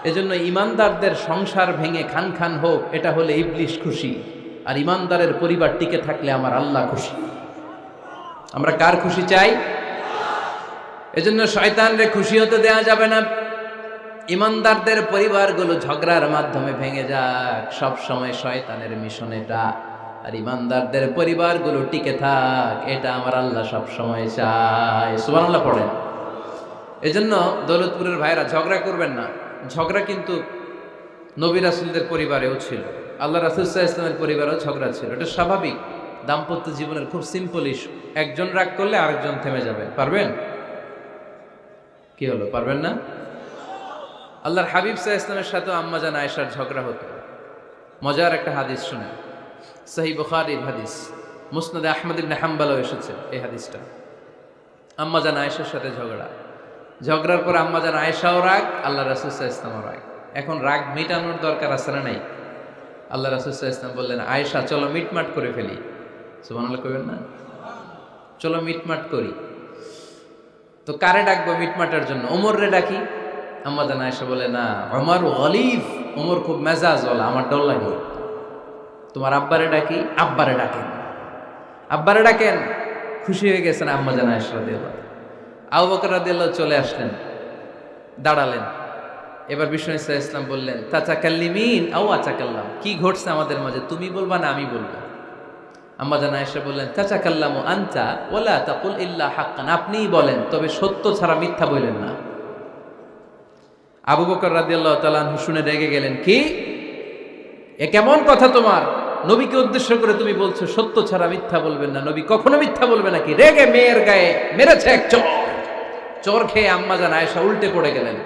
এজন্য ইমানদারদের সংসার ভেঙে খান খান হোক, এটা হলে ইবলিস খুশি, আর ইমানদারের পরিবার টিকে থাকলে আমার আল্লাহ খুশি। আমরা কার খুশি চাই? এজন্য শয়তানরে খুশি হতে দেয়া যাবে না। ইমানদারদের পরিবারগুলো ঝগড়ার মাধ্যমে ভেঙে যাক, সব সময় শয়তানের মিশন এটা। আর ইমানদারদের পরিবারগুলো টিকে থাক, এটা আমার আল্লাহ সব সময় চায়। সুবহানাল্লাহ পড়েন। এজন্য দৌলতপুরের ভাইরা, ঝগড়া করবেন না। ঝগড়া কিন্তু নবী রাসূলদের পরিবারেও ছিল, আল্লাহ রাসূল সাল্লাল্লাহু আলাইহি ওয়াসাল্লামের পরিবারেও ঝগড়া ছিল। এটা স্বাভাবিক, দাম্পত্য জীবনের খুব সিম্পল ইস্যু। একজন রাগ করলে আরেকজন থেমে যাবে। পারবেন? কি হলো, পারবেন না? আল্লাহর হাবিব সাল্লাল্লাহু আলাইহি ওয়াসাল্লামের সাথে আম্মা জান আয়েশার ঝগড়া হতো। মজার একটা হাদিস শুনেন, সহিহ বুখারীর হাদিস, মুসনাদে আহমদ ইবনে হাম্বলও এসেছে এই হাদিসটা। আম্মা জান আয়েশার সাথে ঝগড়ার পর আম্মা জান আয়েশাও রাগ, আল্লাহ রাসূল সাল্লাল্লাহু আলাইহি ওয়াসাল্লামও রাগ। এখন রাগ মেটানোর দরকার আছে না নাই? আল্লাহ রাসূল সাল্লাল্লাহু আলাইহি ওয়াসাল্লাম বললেন, আয়েশা চলো মিটমাট করে ফেলি। সুবহানাল্লাহ কইবেন না? চলো মিটমাট করি। তো কারে ডাকবো মিটমাটের জন্য? ওমর রে ডাকি। আম্মা জান আয়েশা বলে, না, ওমর গলিব, ওমর খুব মেজাজওয়ালা, আমার ডর লাগে। তোমার আব্বারে ডাকি। আব্বারে ডাকেন। খুশি হয়ে গেছেন আম্মা জান আয়েশা রাদিয়াল্লাহু। আবু বকর রাদিয়াল্লাহু চলে আসলেন, দাঁড়ালেন। এবার বিষ্ণু সাল্লাল্লাহু আলাইহি ওয়াসাল্লাম বললেন, তাতাকাল্লিমিন আও আতাকাল্লাম, কি ঘটছে আমাদের মাঝে, তুমি বলবা না আমি বলবো? আম্মা জান আয়েশা বললেন, তাতাকাল্লামু আনতা ওয়ালা তাকুল ইল্লা হাক্কান, আপনিই বলেন, তবে সত্য ছাড়া মিথ্যা বলেন না। আবু বকর রাদিয়াল্লাহু তাআলা আনহু শুনে রেগে গেলেন, কি এ কেমন কথা তোমার? নবীকে উদ্দেশ্য করে তুমি বলছো সত্য ছাড়া মিথ্যা বলবেন না, নবী কখনো মিথ্যা বলবে নাকি? রেগে মেয়ের গায়ে মেরেছে এক চর খেয়ে আম্মা জান আয়েশা উল্টে পড়ে গেলেন।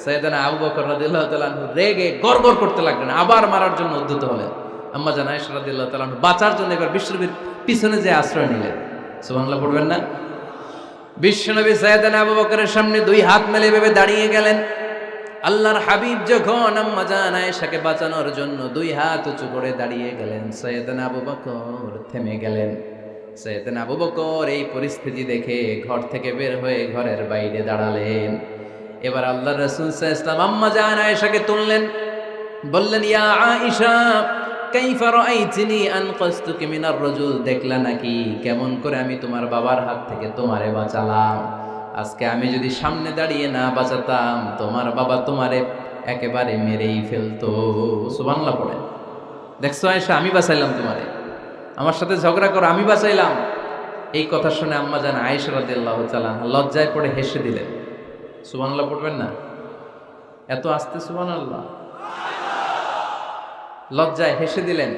সাইয়েদনা আবু বকর রাদিয়াল্লাহু তাআলা আনহু রেগে গড়গড় করতে লাগলেন, আবার মারার জন্য উদ্যত হলেন। আম্মা জান আয়েশা রাদিয়াল্লাহু তাআলা আনহু বাঁচার জন্য এবার বিশ্বনবীর পিছনে যে আশ্রয় নিলেন। সুবহানাল্লাহ পড়বেন না? বিশ্বনবী সাইয়েদনা আবু বকরের সামনে দুই হাত মেলে ভেবে দাঁড়িয়ে গেলেন। আল্লাহর হাবিব যখন আম্মা জান আয়েশাকে বাঁচানোর জন্য দুই হাত উঁচু করে দাঁড়িয়ে গেলেন, সাইয়েদনা আবু বকর থেমে গেলেন। সাইয়েদনা আবু বকর এই পরিস্থিতি দেখে ঘর থেকে বের হয়ে ঘরের বাইরে দাঁড়ালেন। এবার আল্লাহর রাসূল সাল্লাল্লাহু আলাইহি ওয়াসাল্লাম আম্মা জান আয়েশাকে তুললেন, বললেন, ইয়া আয়েশা কাইফা রাআইতিনি আনকাসতুকি মিনার রাজুল, দেখলা নাকি কেমন করে আমি তোমার বাবার হাত থেকে তোমারে বাঁচালাম। আজকে আমি যদি সামনে দাঁড়িয়ে না বাঁচাতাম, তোমার বাবা তোমারে একেবারে মেরেই ফেলতো। সুবহানাল্লাহ পড়ে। দেখছো আয়েশা, আমি বাঁচাইলাম তোমারে, আমার সাথে ঝগড়া করো, আমি বাঁচাইলাম। এই কথা শুনে আম্মা জান আয়েশা রাদিয়াল্লাহু তাআলা লজ্জায় পড়ে হেসে দিলেন। সুবহানাল্লাহ পড়বেন না? এত আস্তে সুবহানাল্লাহ। লজ্জায় হেসে দিলেন।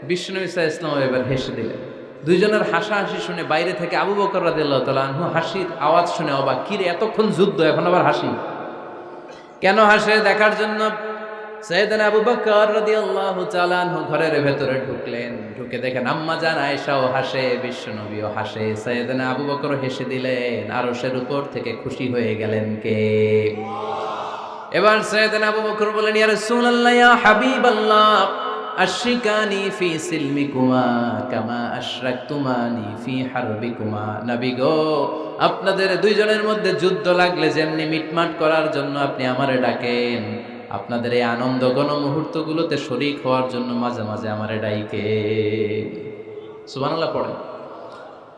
বিশ্বনবী সাল্লাল্লাহু আলাইহি ওয়াসাল্লাম এবার হেসে দিলেন। দুইজনের হাসাহাসি শুনে বাইরে থেকে আবু বকর রাদিয়াল্লাহু তাআলা আনহু হাসির আওয়াজ শুনে অবাক, কি রে এতক্ষণ যুদ্ধ, এখন আবার হাসি কেন? হাসে দেখার জন্য সাইয়েদনা আবু বকর রাদিয়াল্লাহু তাআলা আনহু ঘরের ভেতরে ঢুকলেন। ঢুকে দেখেন আম্মা জান আয়েশাও হাসে, বিশ্বনবীও হাসে, সাইয়েদনা আবু বকর হেসে দিলেন। আরশের উপর থেকে খুশি হয়ে গেলেন কে? এবার সাইয়েদনা আবু বকর বলেন, ইয়া রাসূলুল্লাহ, ইয়া হাবিবাল্লাহ, আশরিকানি ফি সিলমিকুমা কামা আশরাকতুমানি ফি হারবিকুমা। নবী গো, আপনাদের দুইজনের মধ্যে যুদ্ধ লাগলে যেমনি মিটমাট করার জন্য আপনি আমারে ডাকেন, আপনাদের এই আনন্দ ঘন মুহূর্তগুলোতে শরীক হওয়ার জন্য মাঝে মাঝে আমারে ডাইকে। সুবহানাল্লাহ পড়েন।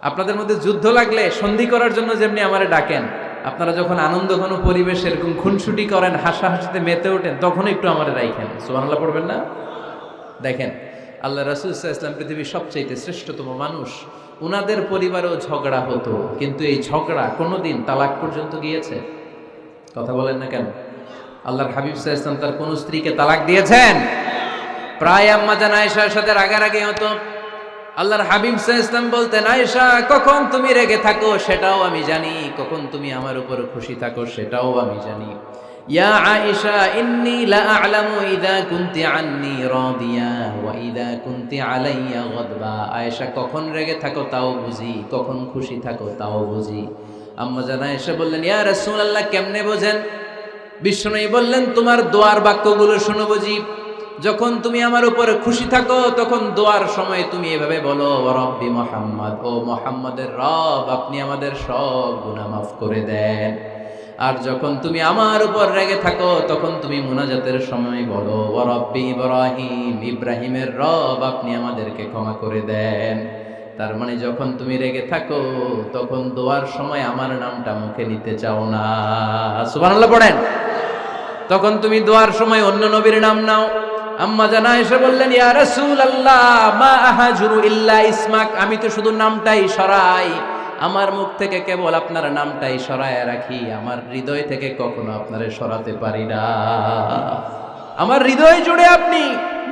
আপনাদের মধ্যে যুদ্ধ লাগলে সন্ধি করার জন্য যেমনি আমারে ডাকেন, আপনারা যখন আনন্দ ঘন পরিবেশ এরকম খুনসুটি করেন, হাসাহাসিতে মেতে ওঠেন, তখন একটু আমারে রাইখেন। সুবহানাল্লাহ পড়বেন না? দেখেন আল্লাহ রাসূল সাল্লাল্লাহু আলাইহি ওয়াসাল্লাম পৃথিবীর সবচেয়ে শ্রেষ্ঠতম মানুষ, উনাদের পরিবারেও ঝগড়া হতো, কিন্তু এই ঝগড়া কোনোদিন তালাক পর্যন্ত গিয়েছে? কথা বলেন না কেন? আল্লাহর হাবিব সাল্লাল্লাহু আলাইহি ওয়াসাল্লাম তার কোন স্ত্রীকে তালাক দিয়েছেন? প্রায় আম্মা জান আয়েশার সাথে রাগারাগি হতো। আল্লাহর হাবিব সাল্লাল্লাহু আলাইহি ওয়াসাল্লাম বলতেন, আয়েশা কখন তুমি রেগে থাকো সেটাও আমি জানি, কখন তুমি আমার উপর খুশি থাকো সেটাও আমি জানি। ইয়া আয়েশা ইন্নী লা আ'লামু ইযা কুনতি আন্নী রাদিয়া ওয়া ইযা কুনতি আলাইয়া গাদবা। আয়েশা কখন রেগে থাকো তাও বুঝি, কখন খুশি থাকো তাও বুঝি। আম্মা জান আয়েশা বললেন, ইয়া রাসূলুল্লাহ, কেমনে বোঝেন? বিশ্বনবী বললেন, তোমার দোয়ার বাক্যগুলো শুনো বুঝি। যখন তুমি আমার উপরে খুশি থাকো তখন দোয়ার সময় তুমি এভাবে বলো, ওয়া রব্বি মুহাম্মদ, ও মুহাম্মাদের রব, আপনি আমাদের সব গুনাহ মাফ করে দেন। আর যখন তুমি আমার উপর রেগে থাকো তখন তুমি মুনাজাতের সময় বলো, ওয়া রব্বি ইব্রাহিম, ইব্রাহিমের রব, আপনি আমাদেরকে ক্ষমা করে দেন। তার মানে যখন তুমি রেগে থাকো তখন দোয়ার সময় আমার নামটা মুখে নিতে চাও না। সুবহানাল্লাহ পড়েন। তখন তুমি দোয়ার সময় অন্য নবীর নাম নাও। আম্মা জান আয়েশা বললেন, ইয়া রাসূলুল্লাহ, মা আহাজুরু ইল্লা ইসমাক, আমি তো শুধু নামটাই সরাই, আমার মুখ থেকে কেবল আপনার নামটাই সরায় রাখি, আমার হৃদয় থেকে কখনো আপনারে সরাতে পারি না। আমার হৃদয় জুড়ে আপনি,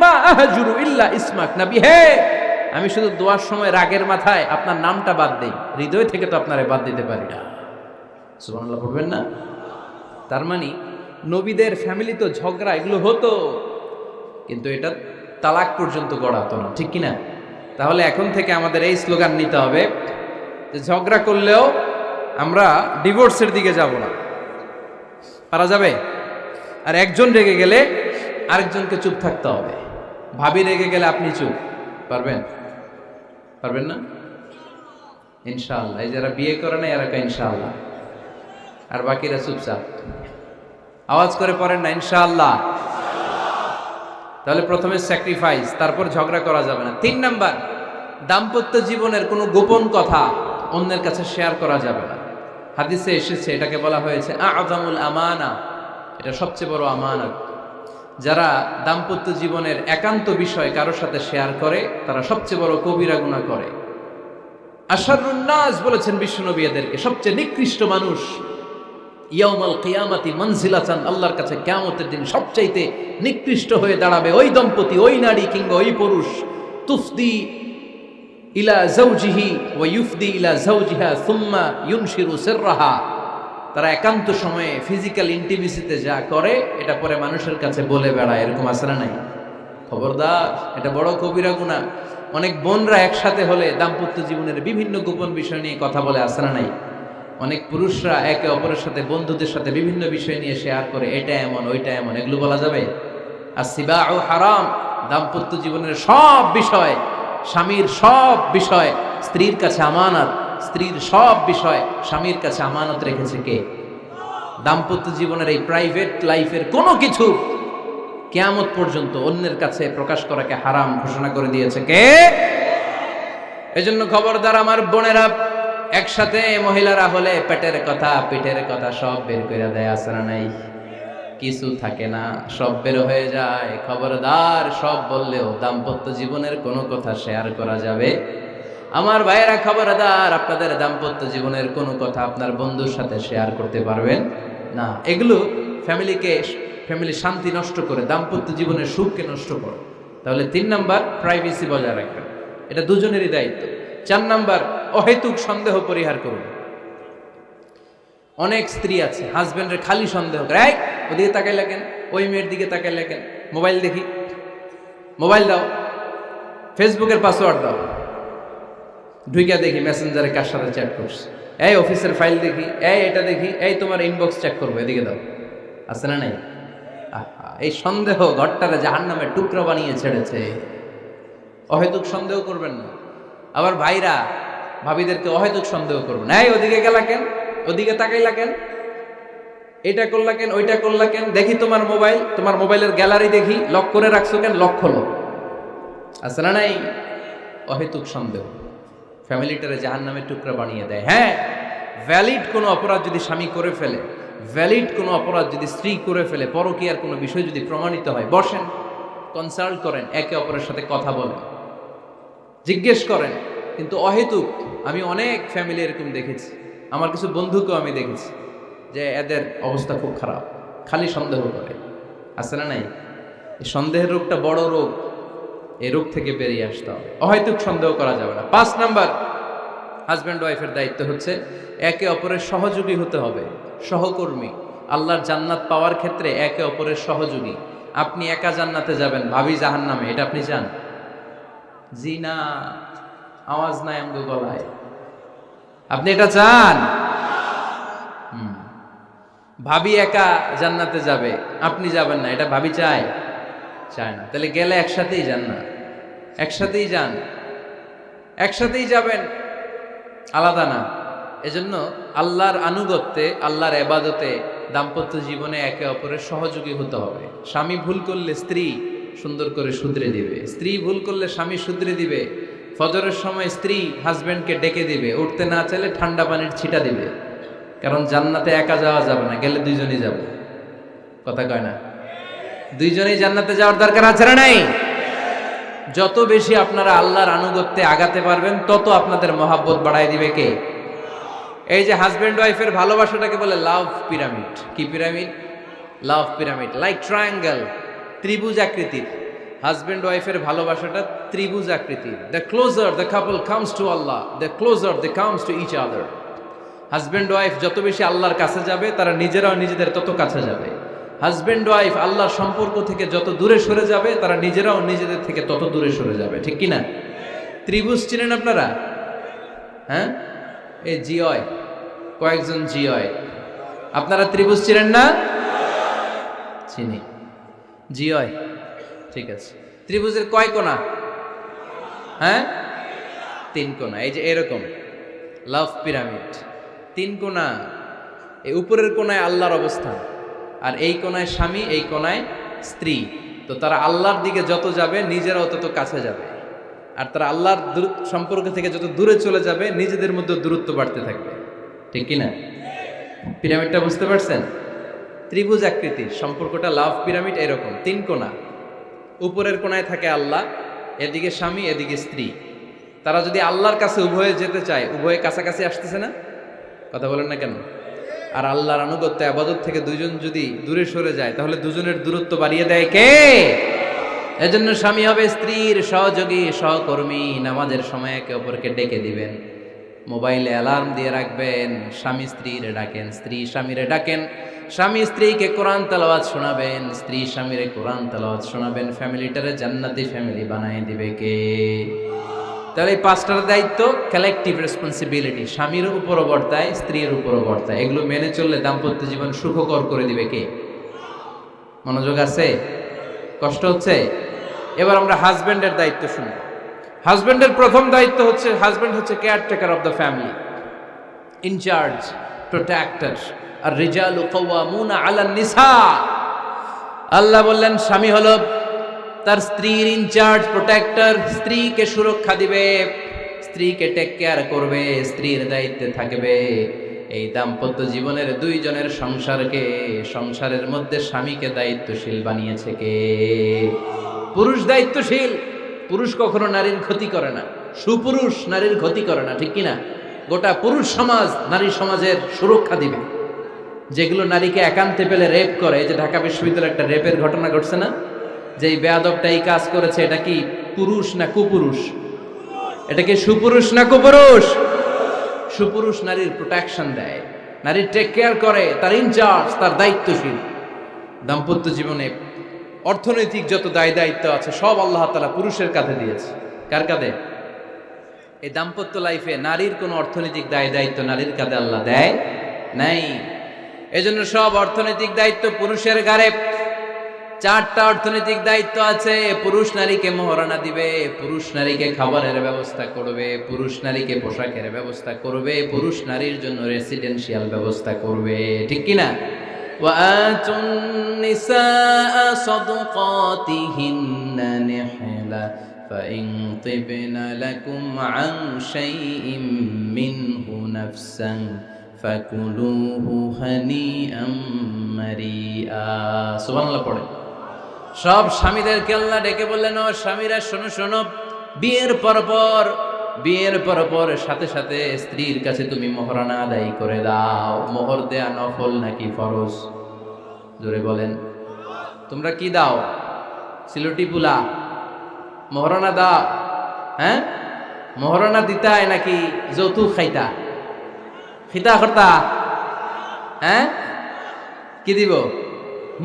মা আহাজুরু ইল্লা ইসমাক, নবী হে, আমি শুধু দোয়ার সময় রাগের মাথায় আপনার নামটা বাদ দেই, হৃদয় থেকে তো আপনারে বাদ দিতে পারি না। সুবহানাল্লাহ পড়বেন না? তার মানে নবীদের ফ্যামিলি তো ঝগড়া এগুলো হতো, কিন্তু এটা তালাক পর্যন্ত গড়াতো না, ঠিক কিনা? তাহলে এখন থেকে আমাদের এই স্লোগান নিতে হবে যে ঝগড়া করলেও আমরা ডিভোর্সের দিকে যাব না। পারা যাবে? আর একজন রেগে গেলে আরেকজনকে চুপ থাকতে হবে। ভাবি রেগে গেলে আপনি চুপ, পারবেন? পারবেন না? ইনশাআল্লাহ। এই যারা বিয়ে করে না এরা ইনশাআল্লাহ, আর বাকিরা চুপচাপ। আওয়াজ করে পড়েন না ইনশাআল্লাহ। তাহলে প্রথমে স্যাক্রিফাইস, তারপর ঝগড়া করা যাবে না। 3 নাম্বার, দাম্পত্য জীবনের কোনো গোপন কথা অন্যের কাছে শেয়ার করা যাবে না। হাদিসে এসেছে, এটাকে বলা হয়েছে আ'যামুল আমানা, এটা সবচেয়ে বড় আমানত। যারা দাম্পত্য জীবনের একান্ত বিষয় কারোর সাথে শেয়ার করে তারা সবচেয়ে বড় কবিরা গুনাহ করে। আশারুন নাস বলেছেন বিশ্বনবী এদেরকে, সবচেয়ে নিকৃষ্ট মানুষ। ইয়াউমাল কিয়ামাতি মানজিলাতান, আল্লাহর কাছে কিয়ামতের দিন সবচাইতে নিকৃষ্ট হয়ে দাঁড়াবে ওই দম্পতি, ওই নারী কিংবা ওই পুরুষ, তুফদি ইলা যাওজিহি ওয়া ইউফদি ইলা যাওজিহা সুম্মা ইউনশিরু সিররাহা, তারা একান্ত সময়ে ফিজিক্যাল ইন্টিমেসিতে যা করে এটা পরে মানুষের কাছে বলে বেড়ায়, এরকম আছে না নাই? খবরদার, এটা বড় কবিরা গুনাহ। অনেক বোনরা একসাথে হলে দাম্পত্য জীবনের বিভিন্ন গোপন বিষয় নিয়ে কথা বলে, আছে না নাই? অনেক পুরুষরা একে অপরের সাথে, বন্ধুদের সাথে বিভিন্ন বিষয় নিয়ে শেয়ার করে, এটা এমন ওইটা এমন, এগুলো বলা যাবে? আর সিবাউ হারাম, দাম্পত্য জীবনের সব বিষয়, স্বামীর সব বিষয় স্ত্রীর কাছে আমানত, স্ত্রীর সব বিষয় স্বামীর কাছে আমানত রেখেছে কে? দাম্পত্য জীবনের এই প্রাইভেট লাইফের কোনো কিছু কিয়ামত পর্যন্ত অন্যের কাছে প্রকাশ করাকে হারাম ঘোষণা করে দিয়েছে কে? এজন্য খবরদার আমার বোনেরা, একসাথে মহিলারা হলে পেটের কথা পিঠের কথা সব বের করে দেয়, আছে না নাই? কিছু থাকে না, সব বের হয়ে যায়। খবরদার, সব বললেও দাম্পত্য জীবনের কোনো কথা শেয়ার করা যাবে? আমার ভাইয়েরা খবরদার, আপনাদের দাম্পত্য জীবনের কোনো কথা আপনার বন্ধুর সাথে শেয়ার করতে পারবেন না। এগুলো ফ্যামিলি শান্তি নষ্ট করে, দাম্পত্য জীবনের সুখকে নষ্ট করে। তাহলে 3 নাম্বার, প্রাইভেসি বজায় রাখবেন, এটা দুজনেরই দায়িত্ব। 4 নাম্বার, অহেতুক সন্দেহ পরিহার করুন। অনেক স্ত্রী আছে হাজবেন্ডের খালি সন্দেহ করে, এই ওদিকে তাকাই লাগেন, ওই মেয়ের দিকে তাকাই লাগেন, মোবাইল দেখি, মোবাইল দাও, ফেসবুকের পাসওয়ার্ড দাও, ঢুইকা দেখি মেসেঞ্জারে কার সাথে চ্যাট করছে, এই অফিসের ফাইল দেখি, এই এটা দেখি, এই তোমার ইনবক্স চেক করবো, এদিকে দাও, আছে না নাই? এই সন্দেহ ঘরটারে জাহান্নামের টুকরা বানিয়ে ছেড়েছে। অহেতুক সন্দেহ করবেন না। আবার ভাইরা ভাবিদেরকে অহেতুক সন্দেহ করবেন, এই ওদিকে গেলা কেন, ওদিকে তাকাইলা কেন, এটা করলা কেন, ওইটা করলা কেন, দেখি তোমার মোবাইল, তোমার মোবাইলের গ্যালারি দেখি, লক করে রাখছো কেন, লক খোলো, আছে না নাই? অহেতুক সন্দেহ ফ্যামিলিটারে জাহান্নামের টুকরা বানিয়ে দেয়। হ্যাঁ, ভ্যালিড কোনো অপরাধ যদি স্বামী করে ফেলে, ভ্যালিড কোনো অপরাধ যদি স্ত্রী করে ফেলে, পরকীয়ার কোনো বিষয় যদি প্রমাণিত হয়, বসেন, কনসাল্ট করেন, একে অপরের সাথে কথা বলেন, জিজ্ঞেস করেন। কিন্তু অহেতুক, আমি অনেক ফ্যামিলি এরকম দেখেছি, আমার কিছু বন্ধুকেও আমি দেখেছি যে এদের অবস্থা খুব খারাপ, খালি সন্দেহ করে, আছে না নাই? এই সন্দেহের রোগটা বড় রোগ, এই রোগ থেকে বেরিয়ে আসতে হবে। অহেতুক সন্দেহ করা যাবে না। 5 নাম্বার, হাজব্যান্ড ওয়াইফের দায়িত্ব হচ্ছে একে অপরের সহযোগী হতে হবে, সহকর্মী। আল্লাহর জান্নাত পাওয়ার ক্ষেত্রে একে অপরের সহযোগী। আপনি একা জান্নাতে যাবেন, ভাবি জাহান্নামে, এটা আপনি চান? জি না, আওয়াজ নাই আমগো গলায়। আপনি এটা চান? ভাবি একা জান্নাতে যাবে, আপনি যাবেন না, এটা ভাবি চায়? চায় না। তাহলে গেলে একসাথেই যান না, একসাথেই যান, একসাথেই যাবেন, আলাদা না। এজন্য আল্লাহর আনুগত্যে, আল্লাহর ইবাদতে, দাম্পত্য জীবনে একে অপরের সহযোগী হতে হবে। স্বামী ভুল করলে স্ত্রী সুন্দর করে শুধরে দিবে, স্ত্রী ভুল করলে স্বামী শুধরে দিবে। ফজরের সময় স্ত্রী হাজবেন্ডকে ডেকে দিবে, উঠতে না চাইলে ঠান্ডা পানির ছিটা দিবে। কারণ জান্নাতে একা যাওয়া যাবে না, গেলে দুইজনই যাব। কথা কয় না? দুইজনেই জান্নাতে যাওয়ার দরকার আছে না নাই? যত বেশি আপনারা আল্লাহর আনুগত্যে আগাতে পারবেন, তত আপনাদের মহাব্বত বাড়ায় দিবে কে? এই যে হাজব্যান্ড ওয়াইফের ভালোবাসাটাকে বলে লাভ পিরামিড। কি pyramid? Love pyramid, like triangle, ত্রিভুজ আকৃতির। হাজব্যান্ড ওয়াইফের ভালোবাসাটা ত্রিভুজ আকৃতির। The closer the couple comes to Allah, the closer they comes to each other. Husband wife যত বেশি আল্লাহর কাছে যাবে, তারা নিজেরাও নিজেদের তত কাছে যাবে। হাজব্যান্ড ওয়াইফ আল্লাহর সম্পর্ক থেকে যত দূরে সরে যাবে, তারা নিজেরাও নিজেদের থেকে তত দূরে সরে যাবে। ঠিক কিনা? ত্রিভুজ চিনেন আপনারা? হ্যাঁ, এই জিওয় কয়েকজন জিওয়, আপনারা ত্রিভুজ চিনেন না? চিনি, জিওয়, ঠিক আছে। ত্রিভুজের কয় কোণা? হ্যাঁ, 3 কোণা। এই যে এরকম লাভ পিরামিড, 3 কোণা। এই উপরের কোণায় আল্লাহর অবস্থান, আর এই কোণায় স্বামী, এই কোণায় স্ত্রী। তো তারা আল্লাহর দিকে যত যাবে, নিজেরাও তত কাছে যাবে। আর তারা আল্লাহর সম্পর্ক থেকে যত দূরে চলে যাবে, নিজেদের মধ্যে দূরত্ব বাড়তে থাকবে। ঠিক কিনা? পিরামিডটা বুঝতে পারছেন? ত্রিভুজ আকৃতির সম্পর্কটা লাভ পিরামিড এরকম, 3 কোণা। উপরের কোণায় থাকে আল্লাহ, এদিকে স্বামী, এদিকে স্ত্রী। তারা যদি আল্লাহর কাছে উভয়ে যেতে চায়, উভয়ে কাছাকাছি আসতেছে না? কথা বলেন না কেন? আর আল্লাহর আনুগত্য ইবাদত থেকে দুইজন যদি দূরে সরে যায়, তাহলে দুজনের দূরত্ব বাড়িয়ে দেয় কে? এজন্য স্বামী হবে স্ত্রীর সহযোগী, সহকর্মী। নামাজের সময় একে অপরকে ডেকে দিবেন, মোবাইলে অ্যালার্ম দিয়ে রাখবেন, স্বামী স্ত্রীরে ডাকেন, স্ত্রী স্বামীরে ডাকেন, স্বামী স্ত্রীকে কোরআন তেলাওয়াত শোনাবেন, স্ত্রী স্বামীরে কোরআন তেলাওয়াত শোনাবেন। ফ্যামিলিটারে জান্নাতি ফ্যামিলি বানায় দিবে কে? তাহলে এই পাঁচটার দায়িত্ব কালেকটিভ রেসপন্সিবিলিটি, স্বামীর উপরও বর্তায়, স্ত্রীর উপরও বর্তায়। এগুলো মেনে চললে দাম্পত্য জীবন সুখকর করে দিবে কে? মনোযোগ আছে? কষ্ট হচ্ছে? এবার আমরা হাজব্যান্ডের দায়িত্ব শুনব। হাজব্যান্ডের প্রথম দায়িত্ব হচ্ছে, হাজব্যান্ড হচ্ছে caretaker of the family, incharge, protector. আর রিজালু কাওয়ামুনা আলান নিসা। আল্লাহ বললেন স্বামী হলো তার স্ত্রীর ইনচার্জ, প্রোটেক্টর, স্ত্রীকে সুরক্ষা দিবে, স্ত্রীকে টেক কেয়ার করবে, স্ত্রীর দায়িত্বে থাকবে। এই দাম্পত্য জীবনের দুইজনের সংসারকে, সংসারের মধ্যে স্বামীকে দায়িত্বশীল বানিয়েছে কে? পুরুষ দায়িত্বশীল। পুরুষ কখনো নারীর ক্ষতি করে না, সুপুরুষ নারীর ক্ষতি করে না, ঠিক কিনা? গোটা পুরুষ সমাজ নারী সমাজের সুরক্ষা দিবে। যেগুলো নারীকে একান্তে পেলে রেপ করে, এই যে ঢাকা বিশ্ববিদ্যালয়ে একটা রেপের ঘটনা ঘটছে না, যে এই বেয়াদবটা এই কাজ করেছে, এটা কি পুরুষ না কুপুরুষ? এটা কি সুপুরুষ না কুপুরুষ? সুপুরুষ নারীর প্রোটেকশন দেয়, নারীর টেক কেয়ার করে, তার ইনচার্জ, তার দায়িত্বশীল। দাম্পত্য জীবনে অর্থনৈতিক যত দায় দায়িত্ব আছে সব আল্লাহ তাআলা পুরুষের কাঁধে দিয়েছে। কার কাঁধে? এই দাম্পত্য লাইফে নারীর কোনো অর্থনৈতিক দায় দায়িত্ব নারীর কাঁধে আল্লাহ দেয় নাই। এজন্য সব অর্থনৈতিক দায়িত্ব পুরুষের ঘাড়ে। চারটা অর্থনৈতিক দায়িত্ব আছে। পুরুষ নারীকে মোহরানা দিবে, পুরুষ নারীকে খাবারের ব্যবস্থা করবে, পুরুষ নারীকে পোশাকের ব্যবস্থা করবে, পুরুষ নারীর জন্য রেসিডেন্সিয়াল ব্যবস্থা করবে, ঠিক কিনা? وآتوا النساء صدقاتهن نحلة فإن طبن لكم عن شيء منه نفسا فكلوه هنيئا مريئا। সুবহানাল্লাহ পড়ে। সব স্বামীদেরকে আল্লাহ ডেকে বললেন, ও স্বামীরা শোনো শোনো, বিয়ের পর সাথে সাথে স্ত্রীর কাছে তুমি মোহরানা আদায় করে দাও। মোহর দেয়া নফল নাকি ফরজ? জোরে বলেন। তোমরা কি দাও? সিলটি পুলা মোহরানা দাও? হ্যাঁ, মোহরানা দিতায় নাকি যৌতুক খাইতা? খিতা করতা? হ্যাঁ, কি দিব?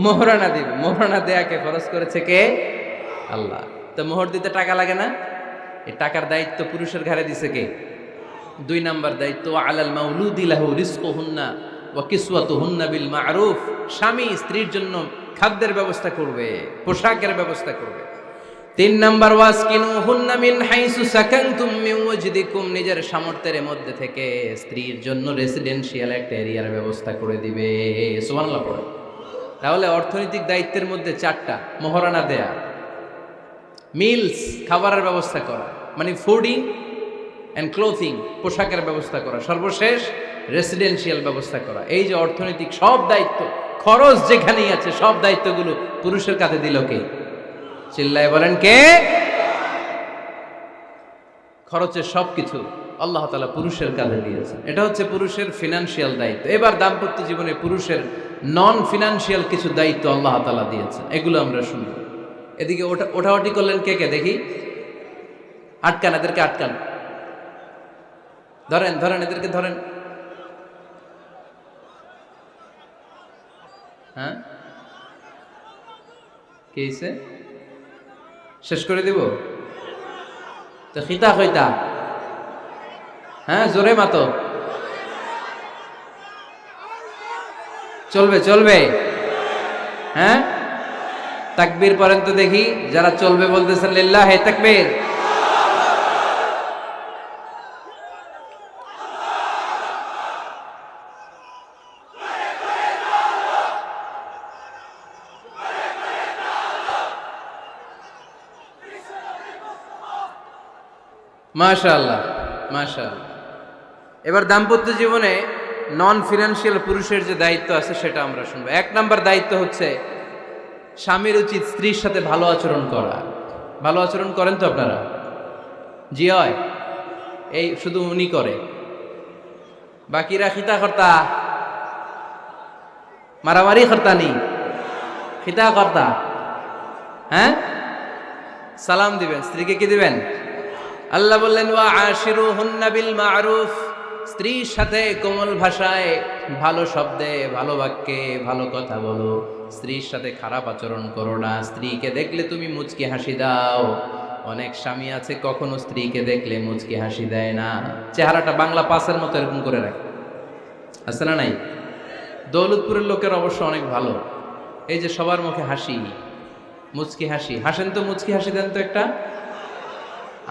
মোহরানা দিব। মোহরানা দেয়াকে ফরজ করেছে কে? আল্লাহ। তো মোহর দিতে টাকা লাগে না? এই টাকার দায়িত্ব পুরুষের ঘাড়ে দিছে কে? 2 নাম্বার দায়িত্ব, আলাল মাউলুদি লাহু রিজকুহুন্না ওয়া কিসওয়াতুহুন্না বিল মা'রুফ। স্বামী স্ত্রীর জন্য খাদ্যের ব্যবস্থা করবে, পোশাকের ব্যবস্থা করবে। 3 নাম্বার, ওয়াসকিনুহুন্না মিন হাইসু সাকানতুম মিন ওয়াজদিকুম। নিজের সামর্থ্যের মধ্যে থেকে স্ত্রীর জন্য রেসিডেন্সিয়াল একটা এরিয়ার ব্যবস্থা করে দিবে। সুবহানাল্লাহ পড়ে। তাহলে অর্থনৈতিক দায়িত্বের মধ্যে 4টা: মোহরানা দেয়া, মিলস খাবারের ব্যবস্থা করা, মানে ফুডিং অ্যান্ড ক্লোথিং, পোশাকের ব্যবস্থা করা, সর্বশেষ রেসিডেন্সিয়াল ব্যবস্থা করা। এই যে অর্থনৈতিক সব দায়িত্ব, খরচ যেখানেই আছে, সব দায়িত্বগুলো পুরুষের কাঁধে দিল কে? চিল্লায় বলেন কে? খরচের সবকিছু আল্লাহ তাআলা পুরুষের কাঁধে দিয়েছেন। এটা হচ্ছে পুরুষের ফিনান্সিয়াল দায়িত্ব। এবার দাম্পত্য জীবনে পুরুষের নন ফিনান্সিয়াল কিছু দায়িত্ব আল্লাহ তাআলা দিয়েছেন, এগুলো আমরা শুনব। এদিকে ওঠাওটি করলেন কে কে দেখি? আটকান, এদেরকে আটকান, ধরেন ধরেন, এদেরকে ধরেন। হ্যাঁ, কি হয়েছে? শেষ করে দিব তো? খিতা খৈতা? হ্যাঁ, জোরে মাতো। চলবে চলবে? হ্যাঁ, তাকবীর পড়েন তো দেখি। যারা চলবে বলতেছেন লিল্লাহে তাকবীর। মাশাআল্লাহ মাশাআল্লাহ। এবার দাম্পত্য জীবনে নন ফিনান্সিয়াল পুরুষের যে দায়িত্ব আছে সেটা আমরা শুনবো। 1 নাম্বার দায়িত্ব হচ্ছে, স্বামীর উচিত স্ত্রীর সাথে ভালো আচরণ করা। ভালো আচরণ করেন তো আপনারা? জি হয়। এই শুধু উনি করে, বাকিরা খিতা কর্তা, মারামারি কর্তা নেই, খিতা কর্তা। হ্যাঁ, সালাম দিবেন, স্ত্রীকে কি দিবেন? আল্লাহ বললেন, ওয়া আশিরুহুন্না বিল মা'রুফ। স্ত্রীর সাথে কোমল ভাষায়, ভালো শব্দে, ভালো বাক্যে, ভালো কথা বলো। স্ত্রীর সাথে খারাপ আচরণ করো না। স্ত্রীকে দেখলে তুমি মুচকি হাসি দাও। অনেক স্বামী আছে কখনো স্ত্রীকে দেখলে মুচকি হাসি দেয় না, চেহারাটা বাংলা পাসের মতো এরকম করে রাখে, আছে না নাই? দৌলতপুরের লোকের অবশ্য অনেক ভালো, এই যে সবার মুখে হাসি, মুচকি হাসি। হাসেন তো, মুচকি হাসি দেন তো একটা,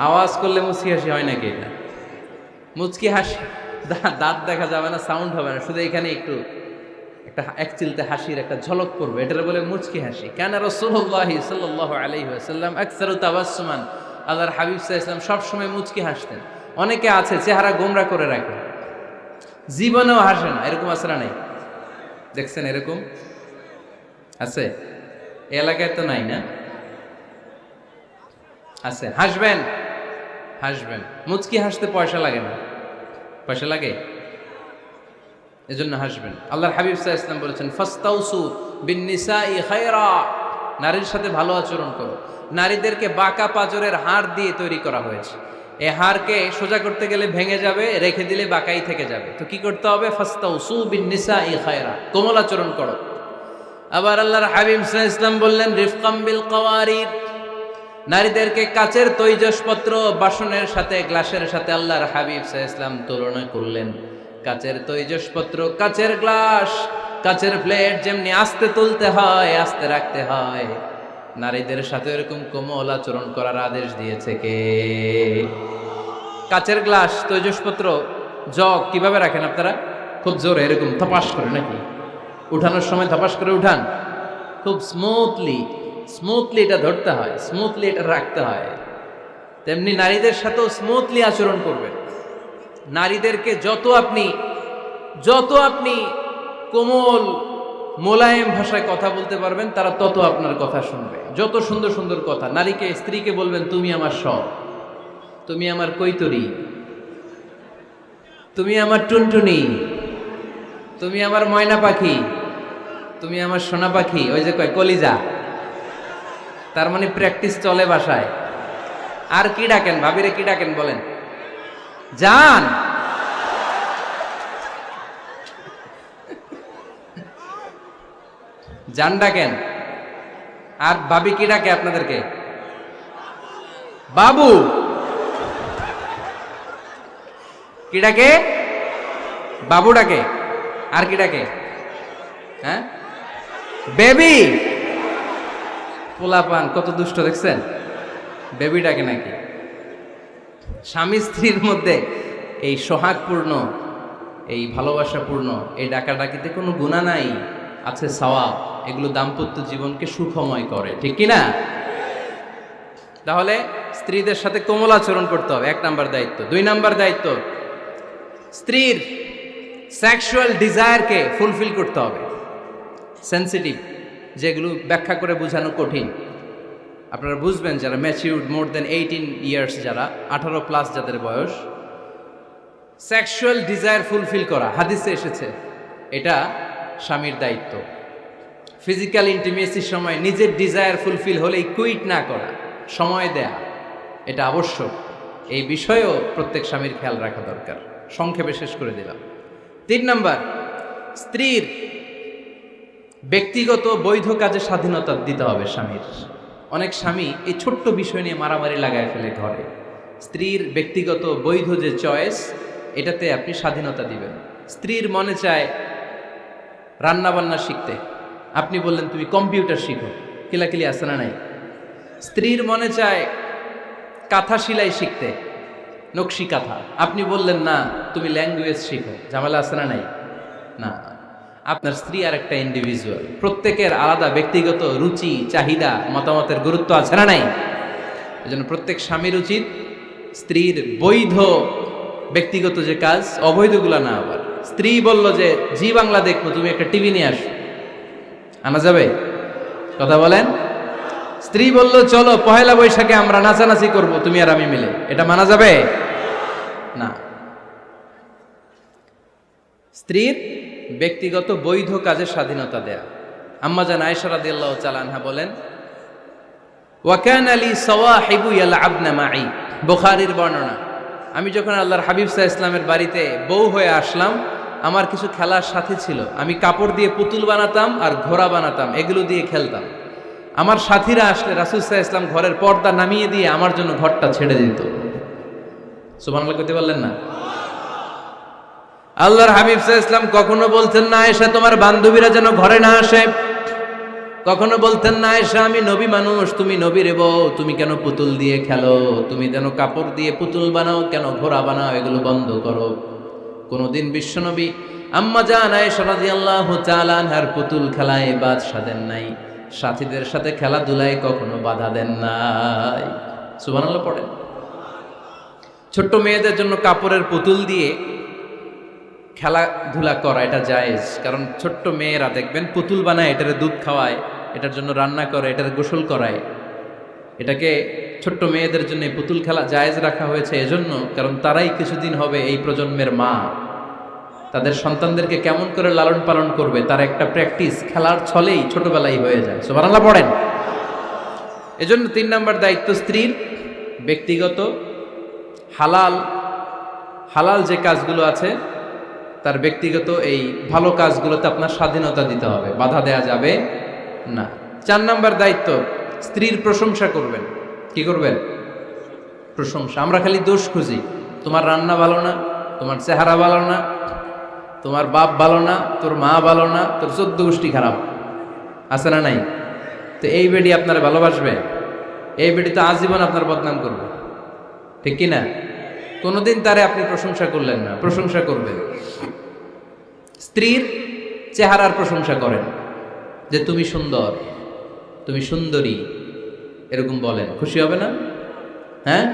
আওয়াজ করলে মুচকি হাসি হয় নাকি? এটা মুচকি হাসি, দাঁত দেখা যাবে না, সাউন্ড হবে না, শুধু এখানে একটু একটা এক চিলতে হাসির একটা ঝলক পড়বে, এটার বলে মুচকি হাসি। কেন রাসূলুল্লাহ সাল্লাল্লাহু আলাইহি ওয়াসাল্লাম আকসারু তাবাসসুমান, আল্লাহর হাবিব সাল্লাল্লাহু আলাইহি ওয়াসাল্লাম সব সময় মুচকি হাসতেন। অনেকে আছে চেহারা গোমরা করে রাখে, জীবনেও হাসে না, এরকম আছে না নাই? দেখছেন এরকম আছে? এলাকায় তো নাই না? আছে। হাসবেন, হাসবেন। মুচকি হাসতে পয়সা লাগে না, পয়সা লাগে? এজন্য হাসবেন। আল্লাহর হাবিব সাল্লাল্লাহু আলাইহি ওয়াসাল্লাম বলেছেন ফাস্তাউসু বিন-নিসাই খায়রা, নারীর সাথে ভালো আচরণ করো। নারীদেরকে বাঁকা পাঁজরের হাড় দিয়ে তৈরি করা হয়েছে। এই হাড়কে সোজা করতে গেলে ভেঙে যাবে, রেখে দিলে বাঁকাই থেকে যাবে। তো কি করতে হবে? ফাস্তাউসু বিন-নিসাই খায়রা, কোমল আচরণ করো। আবার আল্লাহর হাবিব সাল্লাল্লাহু আলাইহি ওয়াসাল্লাম বললেন রিফকাম বিল কাওয়ারিদ, নারীদেরকে কাচের তৈজসপত্র, বাসনের সাথে, গ্লাসের সাথে আল্লাহর হাবিব সাল্লাল্লাহু আলাইহি ওয়াসাল্লাম তুলনা করলেন। কাচের তৈজসপত্র, কাচের গ্লাস, কাচের প্লেট যেমনি আস্তে তুলতে হয়, আস্তে রাখতে হয়, নারীদের সাথে এরকম কোমল আচরণ করার আদেশ দিয়েছে কে? কাচের গ্লাস, তৈজসপত্র, জগ কিভাবে রাখেন আপনারা? খুব জোরে এরকম থপাস করে নাকি? উঠানোর সময় থপাস করে উঠান? খুব স্মুথলি, স্মুথলি এটা ধরতে হয়, স্মুথলি এটা রাখতে হয়। তেমনি নারীদের সাথেও স্মুথলি আচরণ করবেন। নারীদেরকে যত আপনি কোমল মোলায়েম ভাষায় কথা বলতে পারবেন, তারা তত আপনার কথা শুনবে। যত সুন্দর সুন্দর কথা, নারীকে, স্ত্রীকে বলবেন তুমি আমার সব, তুমি আমার কৈতরি, তুমি আমার টুনটুনি, তুমি আমার ময়না পাখি, তুমি আমার সোনা পাখি। ওই যে কয় কলিজা, তার মানে প্র্যাকটিস চলে বাসায়। আর কি ডাকেন? ভাবিরে কি ডাকেন বলেন? জান। জান ডাকেন। আর ভাবি কি ডাকে আপনাদেরকে? বাবু। কি ডাকে? বাবু ডাকে। আর কি ডাকে? হ্যাঁ, বেবি। পোলাপান কত দুষ্ট দেখছেন, বেবি ডাকে নাকি? স্বামী স্ত্রীর মধ্যে এই সোহাগপূর্ণ, এই ভালোবাসাপূর্ণ এই ডাকাডাকিতে কোনো গুনাহ নাই, আছে সওয়াব। এগুলো দাম্পত্য জীবনকে সুখময় করে, ঠিক কি না? তাহলে স্ত্রীদের সাথে কোমল আচরণ করতে হবে, 1 নাম্বার দায়িত্ব। 2 নাম্বার দায়িত্ব, স্ত্রীর সেক্সুয়াল ডিজায়ারকে ফুলফিল করতে হবে। সেন্সিটিভ, যেগুলো ব্যাখ্যা করে বোঝানো কঠিন। আপনারা বুঝবেন যারা ম্যাচিউরড, মোর দেন 18 ইয়ার্স, যারা 18+ যাদের বয়স, সেক্সুয়াল ডিজায়ার ফুলফিল করা হাদিসে এসেছে, এটা স্বামীর দায়িত্ব। ফিজিক্যাল ইন্টিমেসির সময় নিজের ডিজায়ার ফুলফিল হলেই কুইট না করা, সময় দেয়া, এটা আবশ্যক। এই বিষয়েও প্রত্যেক স্বামীর খেয়াল রাখা দরকার। সংক্ষেপে শেষ করে দিলাম। 3 নাম্বার, স্ত্রীর ব্যক্তিগত বৈধ কাজে স্বাধীনতা দিতে হবে স্বামীর। অনেক স্বামী এই ছোট্ট বিষয় নিয়ে মারামারি লাগায় ফেলে ঘরে। স্ত্রীর ব্যক্তিগত বৈধ যে চয়েস, এটাতে আপনি স্বাধীনতা দিবেন। স্ত্রীর মনে চায় রান্নাবান্না শিখতে, আপনি বললেন তুমি কম্পিউটার শিখো, কিলাকিলি আছে না নাই? স্ত্রীর মনে চায় কাঁথা সেলাই শিখতে, নকশি কাঁথা, আপনি বললেন না তুমি ল্যাঙ্গুয়েজ শিখো, ঝামেলা আছে না নাই? না, আপনার স্ত্রী আর একটা ইন্ডিভিজুয়াল, প্রত্যেকের আলাদা ব্যক্তিগত রুচি, চাহিদা, মতামতের গুরুত্ব আছে না নাই? এজন্য প্রত্যেক স্বামীর উচিত স্ত্রীর বৈধ ব্যক্তিগত যে কাজ, অবৈধগুলা না। আবার স্ত্রী বলল যে জি বাংলা দেখবো, তুমি একটা টিভি নিয়ে আসো, আনা যাবে? কথা বলেন। স্ত্রী বলল চলো পহেলা বৈশাখে আমরা নাচানাচি করব তুমি আর আমি মিলে, এটা মানা যাবে না। স্ত্রীর ব্যক্তিগত বৈধ কাজের স্বাধীনতা দেয়া। আম্মা জান আয়েশা রাদিয়াল্লাহু তাআলা আনহা বলেন, ওয়া কানা লি সাওয়াহিবু ইয়ালআবনা মাই, বুখারীর বর্ণনা, আমি যখন আল্লাহর হাবিব সাল্লাল্লাহু আলাইহি ইসলামের বাড়িতে বউ হয়ে আসলাম, আমার কিছু খেলার সাথী ছিল। আমি কাপড় দিয়ে পুতুল বানাতাম আর ঘোড়া বানাতাম, এগুলো দিয়ে খেলতাম। আমার সাথীরা আসলে রাসূল সাল্লাল্লাহু আলাইহি ইসলাম ঘরের পর্দা নামিয়ে দিয়ে আমার জন্য ঘরটা ছেড়ে দিত। সুবহানাল্লাহ কইতে পারলেন না? আল্লাহর হাবিব সাল্লাল্লাহু আলাইহি ইসলাম কখনো বলতেন না আয়েশা তোমার বান্ধবীরা যেন ঘরে না আসে, কখনো বলতেন না আয়েশা আমি নবী মানুষ, তুমি নবীর বউ, তুমি কেন পুতুল দিয়ে খেলো, তুমি যেন কাপড় দিয়ে পুতুল বানাও, কেন ঘোড়া বানাও, এগুলো বন্ধ করো। কোনদিন বিশ্বনবী আম্মা জান আয়েশা রাদিয়াল্লাহু তাআলা আনহার পুতুল খেলায় বাধা দেন নাই, সাথীদের সাথে খেলাধুলায় কখনো বাধা দেন নাই। সুবহানাল্লাহ পড়েন। ছোট্ট মেয়েদের জন্য কাপড়ের পুতুল দিয়ে খেলাধুলা করা এটা জায়েজ, কারণ ছোট্ট মেয়েরা দেখবেন পুতুল বানায়, এটারে দুধ খাওয়ায়, এটার জন্য রান্না করে, এটার গোসল করায়। এটাকে ছোট্ট মেয়েদের জন্য পুতুল খেলা জায়েজ রাখা হয়েছে এজন্য, কারণ তারাই কিছুদিন হবে এই প্রজন্মের মা। তাদের সন্তানদেরকে কেমন করে লালন পালন করবে তার একটা প্র্যাকটিস খেলার ছলেই ছোটবেলায় হয়ে যায়। সুবহানাল্লাহ পড়েন। এজন্য 3 নম্বর দায়িত্ব স্ত্রীর ব্যক্তিগত হালাল যে কাজগুলো আছে তার ব্যক্তিগত এই ভালো কাজগুলোতে আপনার স্বাধীনতা দিতে হবে, বাধা দেয়া যাবে না। 4 নম্বর দায়িত্ব স্ত্রীর প্রশংসা করবেন। কি করবেন? প্রশংসা। আমরা খালি দোষ খুঁজি, তোমার রান্না ভালো না, তোমার চেহারা ভালো না, তোমার বাপ ভালো না, তোর মা ভালো না, তোর 14 গোষ্ঠী খারাপ, আছে না নাই? তো এই বেডি আপনার ভালোবাসবে? এই বেডি তো আজীবন আপনার বদনাম করবে, ঠিক কি না? কোনোদিন তারে আপনি প্রশংসা করলেন না, প্রশংসা করবেন। স্ত্রীর চেহারার প্রশংসা করেন, যে তুমি সুন্দর, তুমি সুন্দরী, এরকম বলেন, খুশি হবে না? হ্যাঁ,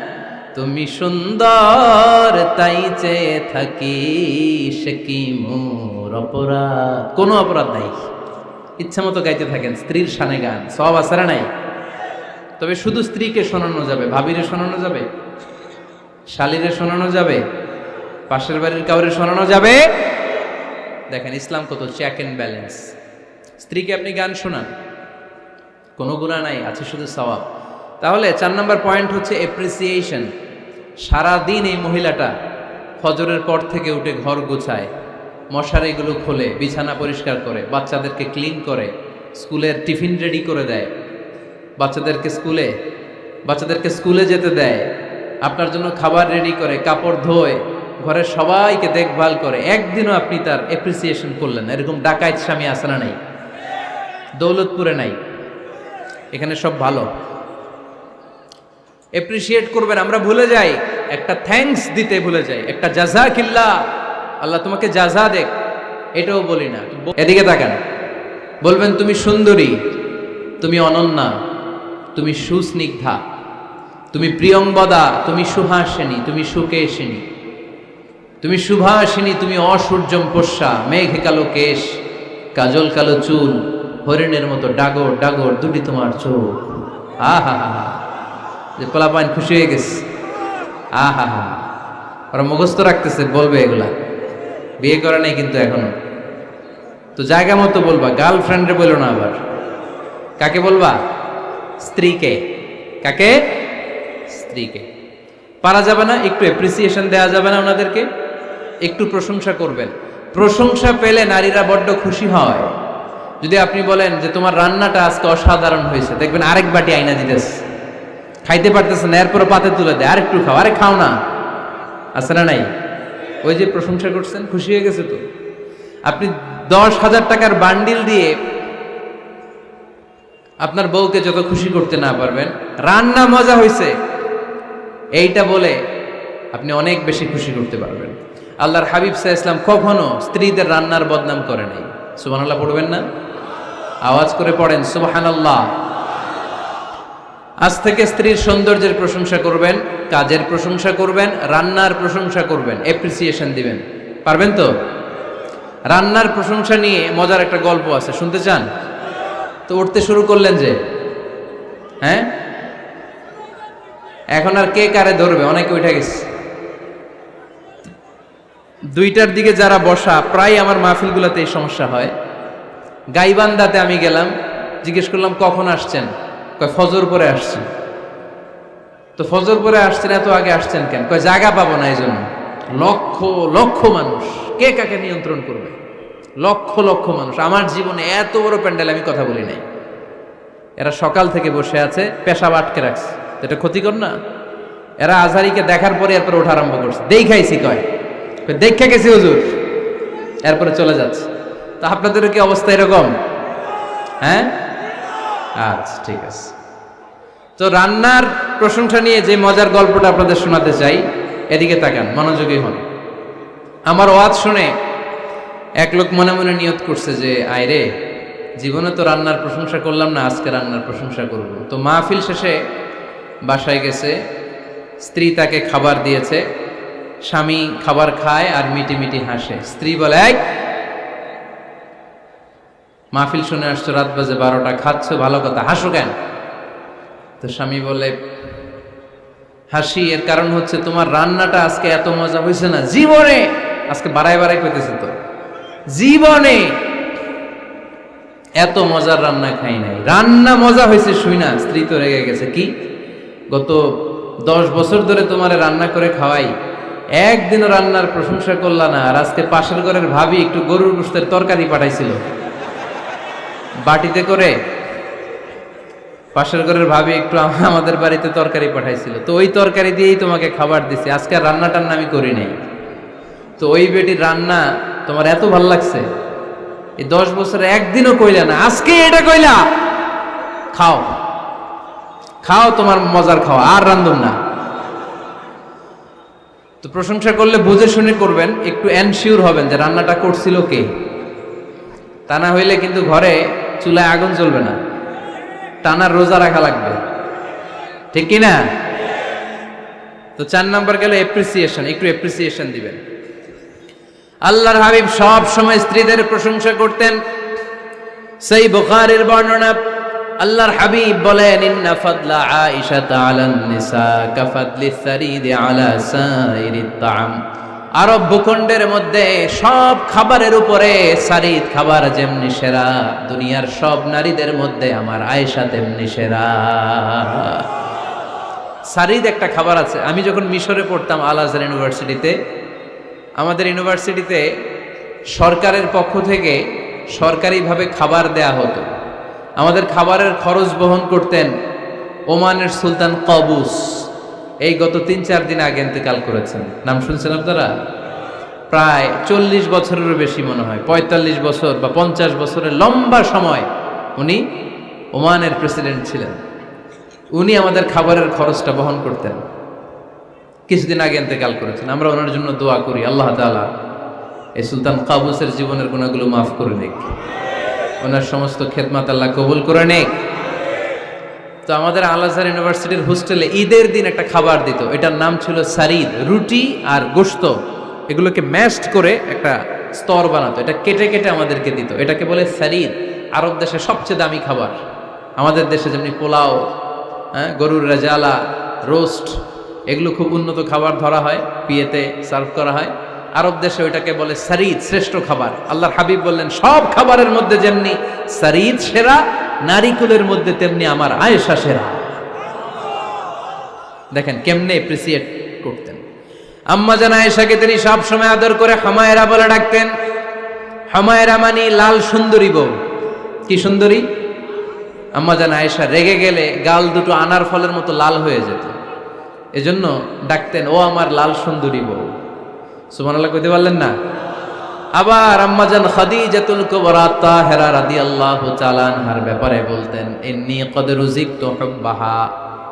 তুমি সুন্দর তাই চেয়ে থাকি, সে কি মোর অপরাধ? কোনো অপরাধ নাই, ইচ্ছা মতো গাইতে থাকেন স্ত্রীর শানে গান, সব আসারা নাই। তবে শুধু স্ত্রীকে শোনানো যাবে, ভাবিরে শোনানো যাবে, শালীরে শোনানো যাবে, পাশের বাড়ির কাউরে শোনানো যাবে? দেখেন ইসলাম কত চেক এন্ড ব্যালেন্স। স্ত্রীকে আপনি গান শোনান, কোনো গুনাহ নাই, আছে শুধু সওয়াব। তাহলে 4 নম্বর পয়েন্ট হচ্ছে এপ্রিসিয়েশন। সারাদিন এই মহিলাটা ফজরের পর থেকে উঠে ঘর গোছায়, মশারিগুলো খোলে, বিছানা পরিষ্কার করে, বাচ্চাদেরকে ক্লিন করে, স্কুলের টিফিন রেডি করে দেয়, বাচ্চাদেরকে স্কুলে যেতে দেয়, আপনার জন্য খাবার রেডি করে, কাপড় ধোয়, ঘরের সবাইকে দেখভাল করে। একদিনও আপনি তার এপ্রিসিয়েশন করলেন? এরকম ডাকাইত স্বামী আছে না নাই? দৌলতপুরে নাই, এখানে সব ভালো। এপ্রিসিয়েট করবেন। আমরা ভুলে যাই, একটা থ্যাঙ্কস দিতে ভুলে যাই, একটা জাযাকিল্লাহ, আল্লাহ তোমাকে জাযা দেখ, এটাও বলি না। এদিকে তাকান, বলবেন তুমি সুন্দরী, তুমি অনন্যা, তুমি সুস্নিগ্ধা, তুমি প্রিয়ংবদা, তুমি সুহাসিনী, তুমি সুকেশিনী, তুমি সুভাষিনী, তুমি অসূর্যম পোষ্যা, মেঘ কালো কেশ, কাজল কালো চুল, হরিণের মতো ডাগর ডাগর দুটি তোমার চোখ। আহা হা হা, যে পোলাপাইন খুশি হয়ে গেছে। আহা হা, ওরা মুখস্থ রাখতেছে, বলবে এগুলা, বিয়ে করে নাই কিন্তু এখনো। তো জায়গা মতো বলবা, গার্লফ্রেন্ডে বলো না। আবার কাকে বলবা? স্ত্রীকে। কাকে? স্ত্রীকে। পারা যাবে না? একটু অ্যাপ্রিসিয়েশন দেওয়া যাবে না? ওনাদেরকে একটু প্রশংসা করবেন। প্রশংসা পেলে নারীরা বড্ড খুশি হয়। যদি আপনি বলেন যে তোমার রান্নাটা আজকে অসাধারণ হয়েছে, দেখবেন আরেক বাটি আইনা দিতেছে, খাইতে পারতেছে না, এরপর পাতে তুলে দেয়, আরেকটু খাও, আরে খাও না, আছে না নাই? ওই যে প্রশংসা করছেন, খুশি হয়ে গেছে। তো আপনি 10,000 টাকার বান্ডিল দিয়ে আপনার বউকে যত খুশি করতে না পারবেন, রান্না মজা হয়েছে এইটা বলে আপনি অনেক বেশি খুশি করতে পারবেন। আল্লাহর হাবিব সাল্লাল্লাহু আলাইহি ওয়াসাল্লাম কখনো স্ত্রীদের রান্নার বদনাম করে নাই। সুবহানাল্লাহ পড়বেন না? আওয়াজ করে পড়েন সুবহানাল্লাহ। আজ থেকে স্ত্রীর সৌন্দর্যের প্রশংসা করবেন, কাজের প্রশংসা করবেন, রান্নার প্রশংসা করবেন, অ্যাপ্রিসিয়েশন দিবেন। পারবেন তো? রান্নার প্রশংসা নিয়ে মজার একটা গল্প আছে, শুনতে চান? তো উঠতে শুরু করলেন যে, হ্যাঁ, এখন আর কে কারে ধরবে? অনেকে উঠে গেছে। 2টার দিকে যারা বসা, প্রায় আমার মাহফিলগুলোতে এই সমস্যা হয়। গাইবান্ধাতে আমি গেলাম, জিজ্ঞেস করলাম কখন আসছেন? কয় ফজর পরে আসছি। তো ফজর পরে আসছেন, এত আগে আসছেন কেন? কয় জায়গা পাবো না, এই জন্য। লক্ষ লক্ষ মানুষ, কে কাকে নিয়ন্ত্রণ করবে? লক্ষ লক্ষ মানুষ। আমার জীবনে এত বড় প্যান্ডেল আমি কথা বলি নাই। এরা সকাল থেকে বসে আছে, পেশাব আটকে রাখছে, এটা ক্ষতিকর না? এরা আজহারিকে দেখার পরে এরপরে ওঠা আরম্ভ করছে, দেখাইছি, কয় দেখা গেছি হুজুর, এরপরে চলে যাচ্ছে। তা আপনাদেরও কি অবস্থা এরকম? হ্যাঁ, আচ্ছা, ঠিক আছে। তো রান্নার প্রশংসা নিয়ে যে মজার গল্পটা আপনাদের শোনাতে চাই, এদিকে তাকান, মনোযোগী হন। আমার ওয়াজ শুনে এক লোক মনে মনে নিয়ত করছে যে আয় রে, জীবনে তো রান্নার প্রশংসা করলাম না, আজকে রান্নার প্রশংসা করব। তো মাহফিল শেষে বাসায় গেছে, স্ত্রী তাকে খাবার দিয়েছে, স্বামী খাবার খায় আর মিটি মিটি হাসে। স্ত্রী বলে, এই মাহফিল শুনে আসছো, রাত বাজে 12টা, খাচ্ছ ভালো কথা, হাসো কেন? তো স্বামী বলে, হাসি এর কারণ হচ্ছে তোমার রান্নাটা আজকে এত মজা হয়েছে না, জীবনে, আজকে বাড়াই বাড়াই পেতেছে, তো জীবনে এত মজার রান্না খাই নাই। রান্না মজা হয়েছে শুই না। স্ত্রী তো রেগে গেছে, কি গত 10 বছর ধরে তোমারে রান্না করে খাওয়াই, একদিনও রান্নার প্রশংসা করলা না, আর আজকে পাশের ঘরের ভাবি একটু গরুর গোশতের তরকারি পাঠাইছিল বাটিতে করে, পাশের ঘরের ভাবি একটু আমাদের বাড়িতে তরকারি পাঠাইছিল, তো ওই তরকারি দিয়েই তোমাকে খাবার দিছি, আজকে আর রান্না টান্না আমি করি নাই। তো ওই বেটির রান্না তোমার এত ভাল লাগছে, এই 10 বছরে একদিনও কইলা না, আজকে এটা কইলা, খাও খাও, তোমার মজার খাওয়া, আর রান্ধুম না। তো প্রশংসা করলে বুঝে শুনে করবেন, একটু এনশিওর হবেন যে রান্নাটা করছিল কে। তা না হইলে কিন্তু ঘরে চুলায় আগুন জ্বলবে না, টানার রোজা রাখা লাগবে, ঠিক কি না? তো 4 নাম্বার গেল এপ্রিসিয়েশন, একটু এপ্রিসিয়েশন দিবেন। আল্লাহর হাবিব সব সময় স্ত্রীদের প্রশংসা করতেন। সেই বুখারীর বর্ণনা, আল্লাহর হাবিব বলেন, ইন্না ফাদলা আয়েশা আলান নিসা কাফাদলিস সারিদ আলা সাইরিত তাআম। আরব ভূখণ্ডের মধ্যে সব খাবারের উপরে সারিদ খাবার যেমনি সেরা, দুনিয়ার সব নারীদের মধ্যে আমার আয়েশা তেমনি সেরা। সারিদ একটা খাবার আছে। আমি যখন মিশরে পড়তাম আল আজহার ইউনিভার্সিটিতে, আমাদের ইউনিভার্সিটিতে সরকারের পক্ষ থেকে সরকারিভাবে খাবার দেয়া হতো। আমাদের খাবারের খরচ বহন করতেন ওমানের সুলতান কাবুস। এই গত 3-4 দিন আগে ইন্তেকাল করেছেন, নাম শুনছেন আপনারা? প্রায় 40 বছরেরও বেশি মনে হয়, 45 বছর বা 50 বছরের লম্বা সময় উনি ওমানের প্রেসিডেন্ট ছিলেন। উনি আমাদের খাবারের খরচটা বহন করতেন। কিছুদিন আগে ইন্তেকাল করেছেন। আমরা ওনার জন্য দোয়া করি, আল্লাহ তাআলা এই সুলতান কাবুসের জীবনের গুনাহগুলো মাফ করে নিক, ওনার সমস্ত খেদমত আল্লাহ কবুল করে নিক। তো আমাদের আল আজহার ইউনিভার্সিটির হোস্টেলে ঈদের দিন একটা খাবার দিত, এটার নাম ছিল সারিদ। রুটি আর গোশত এগুলোকে ম্যাশড করে একটা স্তর বানাতো, এটা কেটে কেটে আমাদেরকে দিত, এটাকে বলে সারিদ। আরব দেশে সবচেয়ে দামি খাবার। আমাদের দেশে যেমনি পোলাও, গরুর রেজালা, রোস্ট, এগুলো খুব উন্নত খাবার ধরা হয়, বিয়েতে সার্ভ করা হয়। আরব দেশে ওইটাকে বলে সারিদ, শ্রেষ্ঠ খাবার। আল্লাহর হাবিব বললেন, সব খাবারের মধ্যে যেমনি সারিদ সেরা, নারীকুলের মধ্যে তেমনি আমার আয়েশা সেরা। দেখেন কেমনে এপ্রিসিয়েট করতেন। আম্মা জান আয়েশাকে তিনি সব সময় আদর করে হামায়রা বলে ডাকতেন। হামায়রা মানে লাল সুন্দরী বউ। কি সুন্দরী? আম্মা জান আয়েশা রেগে গেলে গাল দুটো আনার ফলের মতো লাল হয়ে যেত, এজন্য ডাকতেন, ও আমার লাল সুন্দরী বউ। সুবহানাল্লাহ কইতে পারলেন না? আবার আম্মাজান খাদিজাতুল কুবরা তাহেরা রাদিয়াল্লাহু তাআলা আনহার ব্যাপারে বলতেন, ইন্নী ক্বাদ রুজিকতু হুব্বাহা।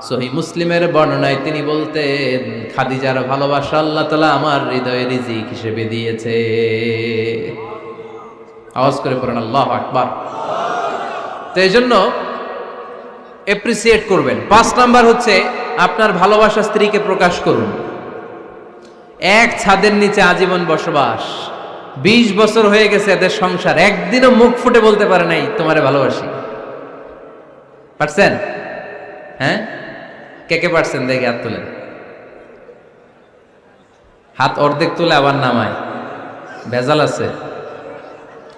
সহিহ মুসলিমের বর্ণনায় তিনি বলতেন, খাদিজার ভালোবাসা আল্লাহ তাআলা আমার হৃদয়ে রিজিক হিসেবে দিয়েছে। আওয়াজ করে পড়েন আল্লাহু আকবার। তো এইজন্য এপ্রিসিয়েট করবেন। 5 নাম্বার হচ্ছে আপনার ভালোবাসা স্ত্রীকে প্রকাশ করুন। এক ছাদের নিচে আজীবন বসবাস, 20 বছর হয়ে গেছে এদের সংসার, একদিনও মুখ ফুটে বলতে পারে নাই তোমারে ভালোবাসি। পারছেন? হ্যাঁ, কে কে পারছেন? দেখে হাত তোলেন। হাত অর্ধেক তুলে আবার নামায়, ভেজাল আছে,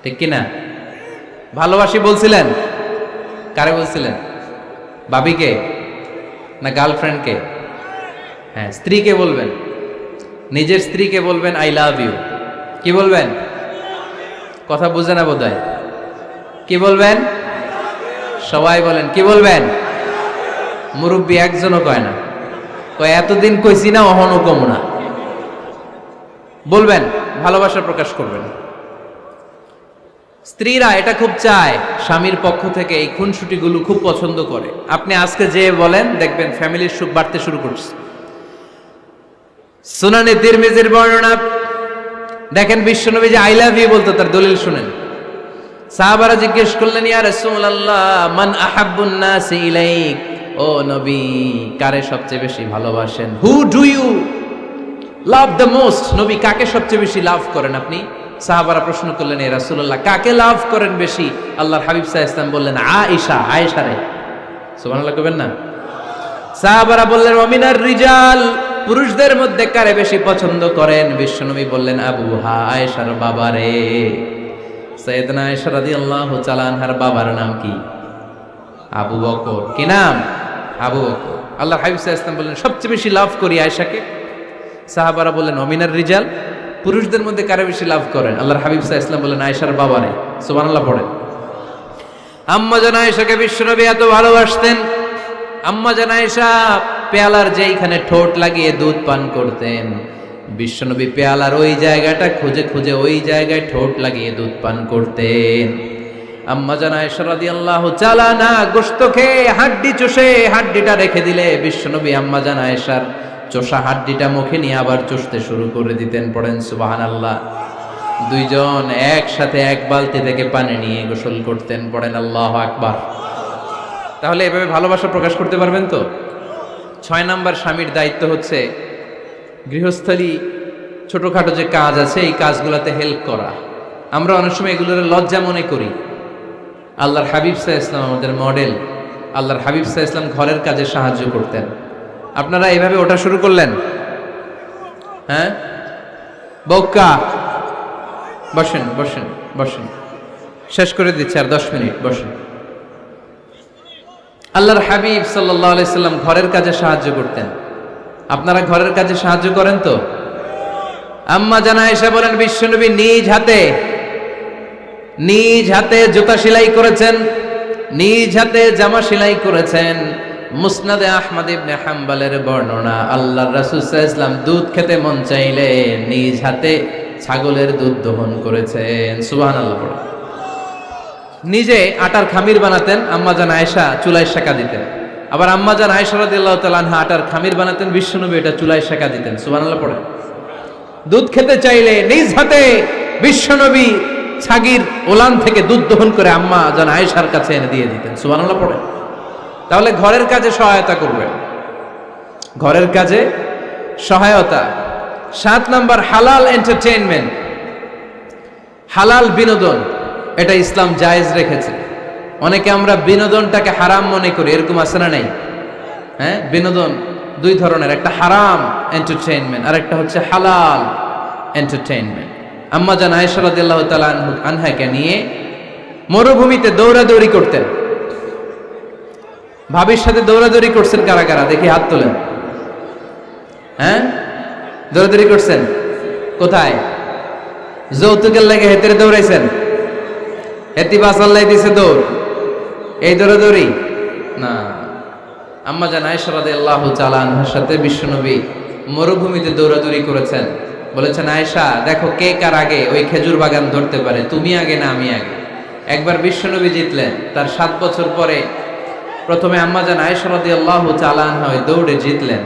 ঠিক কিনা? ভালোবাসি বলছিলেন? কারে বলছিলেন? ভাবিকে না গার্লফ্রেন্ডকে? হ্যাঁ, স্ত্রীকে বলবেন, নিজের স্ত্রীকে বলবেন আই লাভ ইউ। কি বলবেন? কথা বুঝে না বোধহয়। কি বলবেন? সবাই বলেন, কি বলবেন? মুরব্বী একজনও কয় না, কয় এতদিন কইছি না, অহনও কম না। বলবেন, ভালোবাসা প্রকাশ করবেন। স্ত্রীরা এটা খুব চায়, স্বামীর পক্ষ থেকে এই খুনসুটিগুলো খুব পছন্দ করে। আপনি আজকে যে বলেন, দেখবেন ফ্যামিলির সুখ বাড়তে শুরু করছে। সুনানে তিরমিজির বর্ণনা দেখেন, বিশ্বনবী যে আই লাভ ইউ বলতো, তার দলিল শুনেন। সাহাবারা জিজ্ঞেস করলেন, ইয়া রাসূলুল্লাহ, মান আহাব্বুন নাসি ইলাইক, ও নবী, কারে সবচেয়ে বেশি ভালোবাসেন? Who do you love the most? নবী, কাকে সবচেয়ে বেশি লাভ করেন আপনি? সাহাবারা প্রশ্ন করলেন, ইয়া রাসূলুল্লাহ, কাকে লাভ করেন বেশি? আল্লাহর হাবিব সাল্লাল্লাহু আলাইহি ওয়াসাল্লাম বললেন, আয়েশা, আয়েশা রে। সুবহানাল্লাহ কইবেন না? সাহাবারা বললেন, ওমিনার রিজাল, পুরুষদের মধ্যে কারে বেশি পছন্দ করেন? বিশ্বনবী বললেন, আবুহা, আয়েশার বাবারে। সাইয়েদনা আয়েশা রাদিয়াল্লাহু তাআলা আনহার বাবার নাম কি? আবু বকর। কি নাম? আবু বকর। আল্লাহর হাবিব সাল্লাল্লাহু আলাইহি ওয়াসাল্লাম বললেন, সবচেয়ে বেশি লাভ করি আয়েশাকে। সাহাবারা বললেন, ওমিনার রিজাল, পুরুষদের মধ্যে কারে বেশি লাভ করেন? আল্লাহর হাবিব সাল্লাল্লাহু আলাইহি ওয়াসাল্লাম বললেন, আয়েশার বাবারে। সুবহানাল্লাহ পড়েন। আম্মা জান আয়েশাকে বিশ্বনবী এত ভালোবাসতেন। আম্মা জান আয়েশা পেয়ালার যেইখানে ঠোঁট লাগিয়ে দুধ পান করতেন, বিশ্বনবী পেয়ালার ওই জায়গাটা খুঁজে খুঁজে ওই জায়গায় ঠোঁট লাগিয়ে দুধ পান করতেন। আম্মা জান আয়েশা রাদিয়াল্লাহু তাআলা না গোশত খেয়ে হাড্ডি চষে হাড্ডিটা রেখে দিলে বিশ্বনবী আম্মা জান আয়েশার চষা হাড্ডিটা মুখে নিয়ে আবার চষতে শুরু করে দিতেন। পড়েন সুবহানাল্লাহ। দুইজন একসাথে এক বালতি থেকে পানি নিয়ে গোসল করতেন। পড়েন আল্লাহু আকবার। তাহলে এভাবে ভালোবাসা প্রকাশ করতে পারবেন তো? 6 নাম্বার, স্বামীর দায়িত্ব হচ্ছে গৃহস্থলী ছোটখাটো যে কাজ আছে এই কাজগুলোতে হেল্প করা। আমরা অনেক সময় এগুলোর লজ্জা মনে করি। আল্লাহর হাবিব সাল্লাল্লাহু আলাইহি ওয়াসাল্লাম আমাদের মডেল। আল্লাহর হাবিব সাল্লাল্লাহু আলাইহি ওয়াসাল্লাম ঘরের কাজে সাহায্য করতেন। আপনারা এইভাবে ওঠা শুরু করলেন? হ্যাঁ, বউকা বসেন বসেন বসেন, শেষ করে দিচ্ছি, আর 10 মিনিট বসেন। আল্লাহর হাবিব সাল্লাল্লাহু আলাইহি সাল্লাম ঘরের কাজে সাহায্য করতেন। আপনারা ঘরের কাজে সাহায্য করেন তো? আম্মা জান আয়েশা বলেন, বিশ্বনবী নিজ হাতে জুতা সেলাই করেছেন, নিজ হাতে জামা সেলাই করেছেন। মুসনাদে আহমদ ইবনে হাম্বলের বর্ণনা, আল্লাহর রাসূল সাল্লাল্লাহু আলাইহি ওয়াসাল্লাম দুধ খেতে মন চাইলে নিজ হাতে ছাগলের দুধ দহন করেছেন। সুবহানাল্লাহ পড়ে। নিজে আটার খামির বানাতেন, আম্মা জান আয়েশা চুলায় সেকা দিতেন। আবার আম্মা জান আয়েশা রাদিয়াল্লাহু তাআলা আনহা আটার খামির বানাতেন, বিশ্বনবী এটা চুলায় সেকা দিতেন। সুবহানাল্লাহ পড়ে। দুধ খেতে চাইলে নিজ হাতে বিশ্বনবী ছাগির ওলান থেকে দুধ দহন করে আম্মা জান আয়েশার কাছে এনে দিয়ে দিতেন। সুবহানাল্লাহ পড়ে। তাহলে ঘরের কাজে সহায়তা করবেন, ঘরের কাজে সহায়তা। 7 নাম্বার, হালাল এন্টারটেইনমেন্ট, হালাল বিনোদন, এটা ইসলাম জায়েজ রেখেছে। অনেকে আমরা বিনোদনটাকে হারাম মনে করি, এরকম আছে না নাই? হ্যাঁ, বিনোদন 2 ধরনের, একটা হারাম এন্টারটেইনমেন্ট আর একটা হচ্ছে হালাল এন্টারটেইনমেন্ট। আম্মা জান আয়েশা রাদিয়াল্লাহু তাআলা আনহাকে নিয়ে মরুভূমিতে দৌড়াদৌড়ি করতেন। ভাবির সাথে দৌড়াদৌড়ি করছেন কারা কারা? দেখি হাত তোলেন। হ্যাঁ, দৌড়াদৌড়ি করছেন কোথায়? যৌতুকের লাগে হেতেরে দৌড়াইছেন? হেতি বাসাল্লাই দিছে দৌড়, এই দৌড়াদৌড়ি না। আম্মা জান আয়েশা রাদিয়াল্লাহু তাআলা আনহার সাথে বিশ্বনবী মরুভূমিতে দৌড়াদৌড়ি করেছেন। বলেছেন, আয়েশা দেখো কে কার আগে ওই খেজুর বাগান ধরতে পারে, তুমি আগে না আমি আগে। একবার বিশ্বনবী জিতলেন, তার 7 বছর পরে প্রথমে আম্মা জান আয়েশা রাদিয়াল্লাহু তাআলা আনহা ওই দৌড়ে জিতলেন।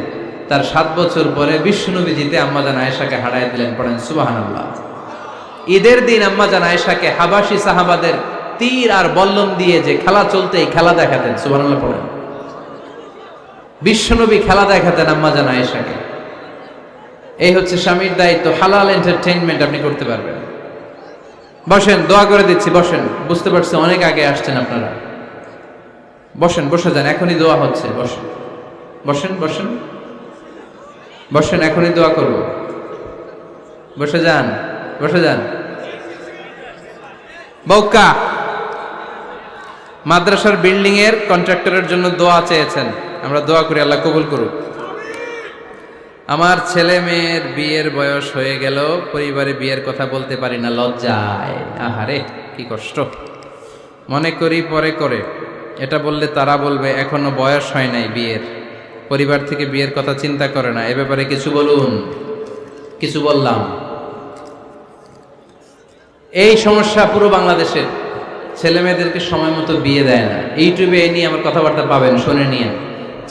তার 7 বছর পরে বিশ্বনবী জিতে আম্মা জান আয়েশাকে হারায় দিলেন। পড়েন সুবহানাল্লাহ। ঈদের দিন আম্মা জান আয়েশাকে হাবাসি সাহাবাদের তীর আর বল্লম দিয়ে যে খেলা চলতে, এই খেলা দেখাতেন। সুবহানাল্লাহ পড়েন। বিশ্বনবী খেলা দেখাতেন আম্মা জান আয়েশাকে। এই হচ্ছে স্বামীর দায়িত্ব, হালাল এন্টারটেইনমেন্ট আপনি করতে পারবেন। বসেন, দোয়া করে দিচ্ছি, বসেন। বুঝতে পারছি অনেক আগে আসছেন আপনারা। বসেন, বসে যান, এখনই দোয়া হচ্ছে। বসেন বসেন বসেন বসেন, এখনই দোয়া করব। বসে যান, বসে যান। বউকা মাদ্রাসার বিল্ডিং এর কন্ট্রাক্টরের জন্য দোয়া চেয়েছেন, আমরা দোয়া করি আল্লাহ কবুল করুক। আমার ছেলে মেয়ের বিয়ের বয়স হয়ে গেল, পরিবারে বিয়ের কথা বলতে পারি না, লজ্জায়। আহারে কি কষ্ট। মনে করি পরে করে, এটা বললে তারা বলবে এখনো বয়স হয় নাই বিয়ের, পরিবার থেকে বিয়ের কথা চিন্তা করে না। এ ব্যাপারে কিছু বলুন। কিছু বললাম। এই সমস্যা পুরো বাংলাদেশের। ছেলে মেয়েদেরকে সময় মতো বিয়ে দেয় না। ইউটিউবে এই নিয়ে আমার কথাবার্তা পাবেন, শুনে নিয়ে।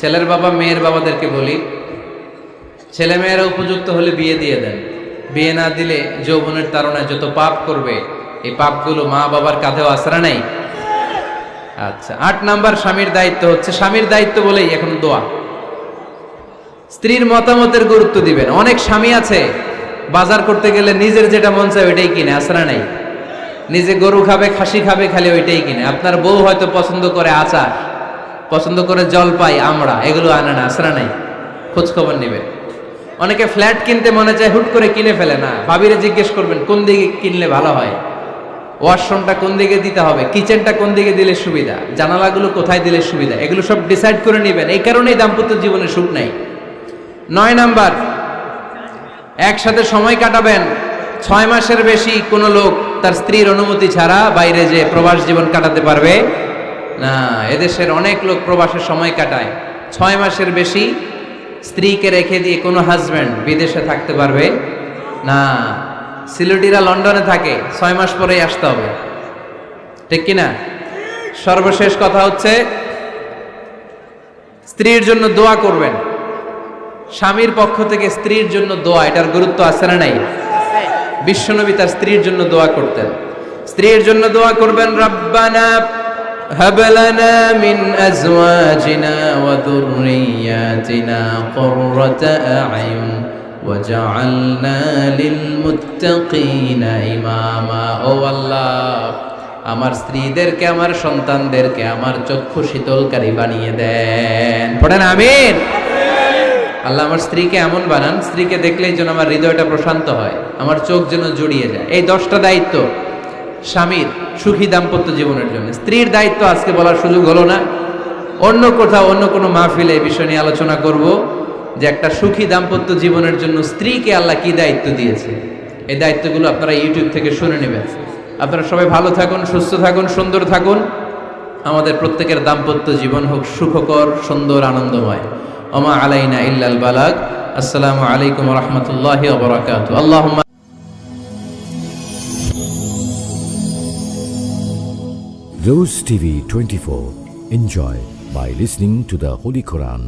ছেলের বাবা মেয়ের বাবাদেরকে বলি, ছেলে মেয়েরা উপযুক্ত হলে বিয়ে দিয়ে দেন। বিয়ে না দিলে যৌবনের তাড়নায় যত পাপ করবে, এই পাপগুলো মা বাবার কাঁধেও আছড়া নেই। আচ্ছা, 8 নাম্বার স্বামীর দায়িত্ব হচ্ছে, স্বামীর দায়িত্ব বলেই এখন দোয়া। স্ত্রীর মতামতের গুরুত্ব দিবেন। অনেক স্বামী আছে বাজার করতে গেলে নিজের যেটা মন চায় ওইটাই কিনে, আছড়া নাই। নিজে গরু খাবে, খাসি খাবে, খালি ওইটাই কিনে। আপনার বউ হয়তো পছন্দ করে আচার, পছন্দ করে জলপাই, আমড়া, এগুলো আনে না, আছড়া নাই। খোঁজ খবর নেবে। অনেকে ফ্ল্যাট কিনতে মনে চায়, হুট করে কিনে ফেলে না। ভাবিরে জিজ্ঞেস করবেন কোন দিকে কিনলে ভালো হয়, ওয়াশরুমটা কোন দিকে দিতে হবে, কিচেনটা কোন দিকে দিলে সুবিধা, জানালাগুলো কোথায় দিলে সুবিধা, এগুলো সব ডিসাইড করে নেবেন। এই কারণেই দাম্পত্য জীবনে সুখ নাই। 9 নাম্বার, একসাথে সময় কাটাবেন। 6 মাসের বেশি কোনো লোক তার স্ত্রীর অনুমতি ছাড়া বাইরে যে প্রবাস জীবন কাটাতে পারবে না। এদেশের অনেক লোক প্রবাসে সময় কাটায়। 6 মাসের বেশি স্ত্রীকে রেখে দিয়ে কোনো হাজব্যান্ড বিদেশে থাকতে পারবে না। সিলেটিরা লন্ডনে থাকে, 6 মাস পরেই আসতে হবে, ঠিক কিনা? সর্বশেষ কথা হচ্ছে, স্ত্রীর জন্য দোয়া করবেন। স্বামীর পক্ষ থেকে স্ত্রীর জন্য দোয়া, এটার গুরুত্ব আছে না নাই? বিশ্বনবী তার স্ত্রীর জন্য দোয়া করতেন। স্ত্রীর জন্য দোয়া করবেন, রব্বানা হাব লানা মিন আজওয়াজিনা ওয়া যুররিয়াতিনা কুররাতা আ'য়ুন ওয়াজআলনা লিল মুত্তাকিনা ইমামা। ও আল্লাহ, আমার স্ত্রীদেরকে, আমার সন্তানদেরকে আমার চক্ষু শীতলকারী বানিয়ে দেন। পড়েন আমিন। আল্লাহ আমার স্ত্রীকে এমন বানান, স্ত্রীকে দেখলেই যেন আমার হৃদয়টা প্রশান্ত হয়, আমার চোখ যেন জুড়িয়ে যায়। এই 10টা দায়িত্ব স্বামীর সুখী দাম্পত্য জীবনের জন্য। স্ত্রীর দায়িত্ব আজকে বলার সুযোগ হলো না, অন্য কোথাও অন্য কোনো মাহফিলে এই বিষয় নিয়ে আলোচনা করব, যে একটা সুখী দাম্পত্য জীবনের জন্য স্ত্রীকে আল্লাহ কি দায়িত্ব দিয়েছে। এই দায়িত্বগুলো আপনারা ইউটিউব থেকে শুনে নেবেন। আপনারা সবাই ভালো থাকুন, সুস্থ থাকুন, সুন্দর থাকুন। আমাদের প্রত্যেকের দাম্পত্য জীবন হোক সুখকর, সুন্দর, আনন্দময়। ওমা আলাইনা ইল্লাল বালাগ। আসসালামু আলাইকুম ওয়া রাহমাতুল্লাহি ওয়া বারাকাতুহু। আল্লাহুম্মা
Rose TV 24. Enjoy by listening to the Holy Quran.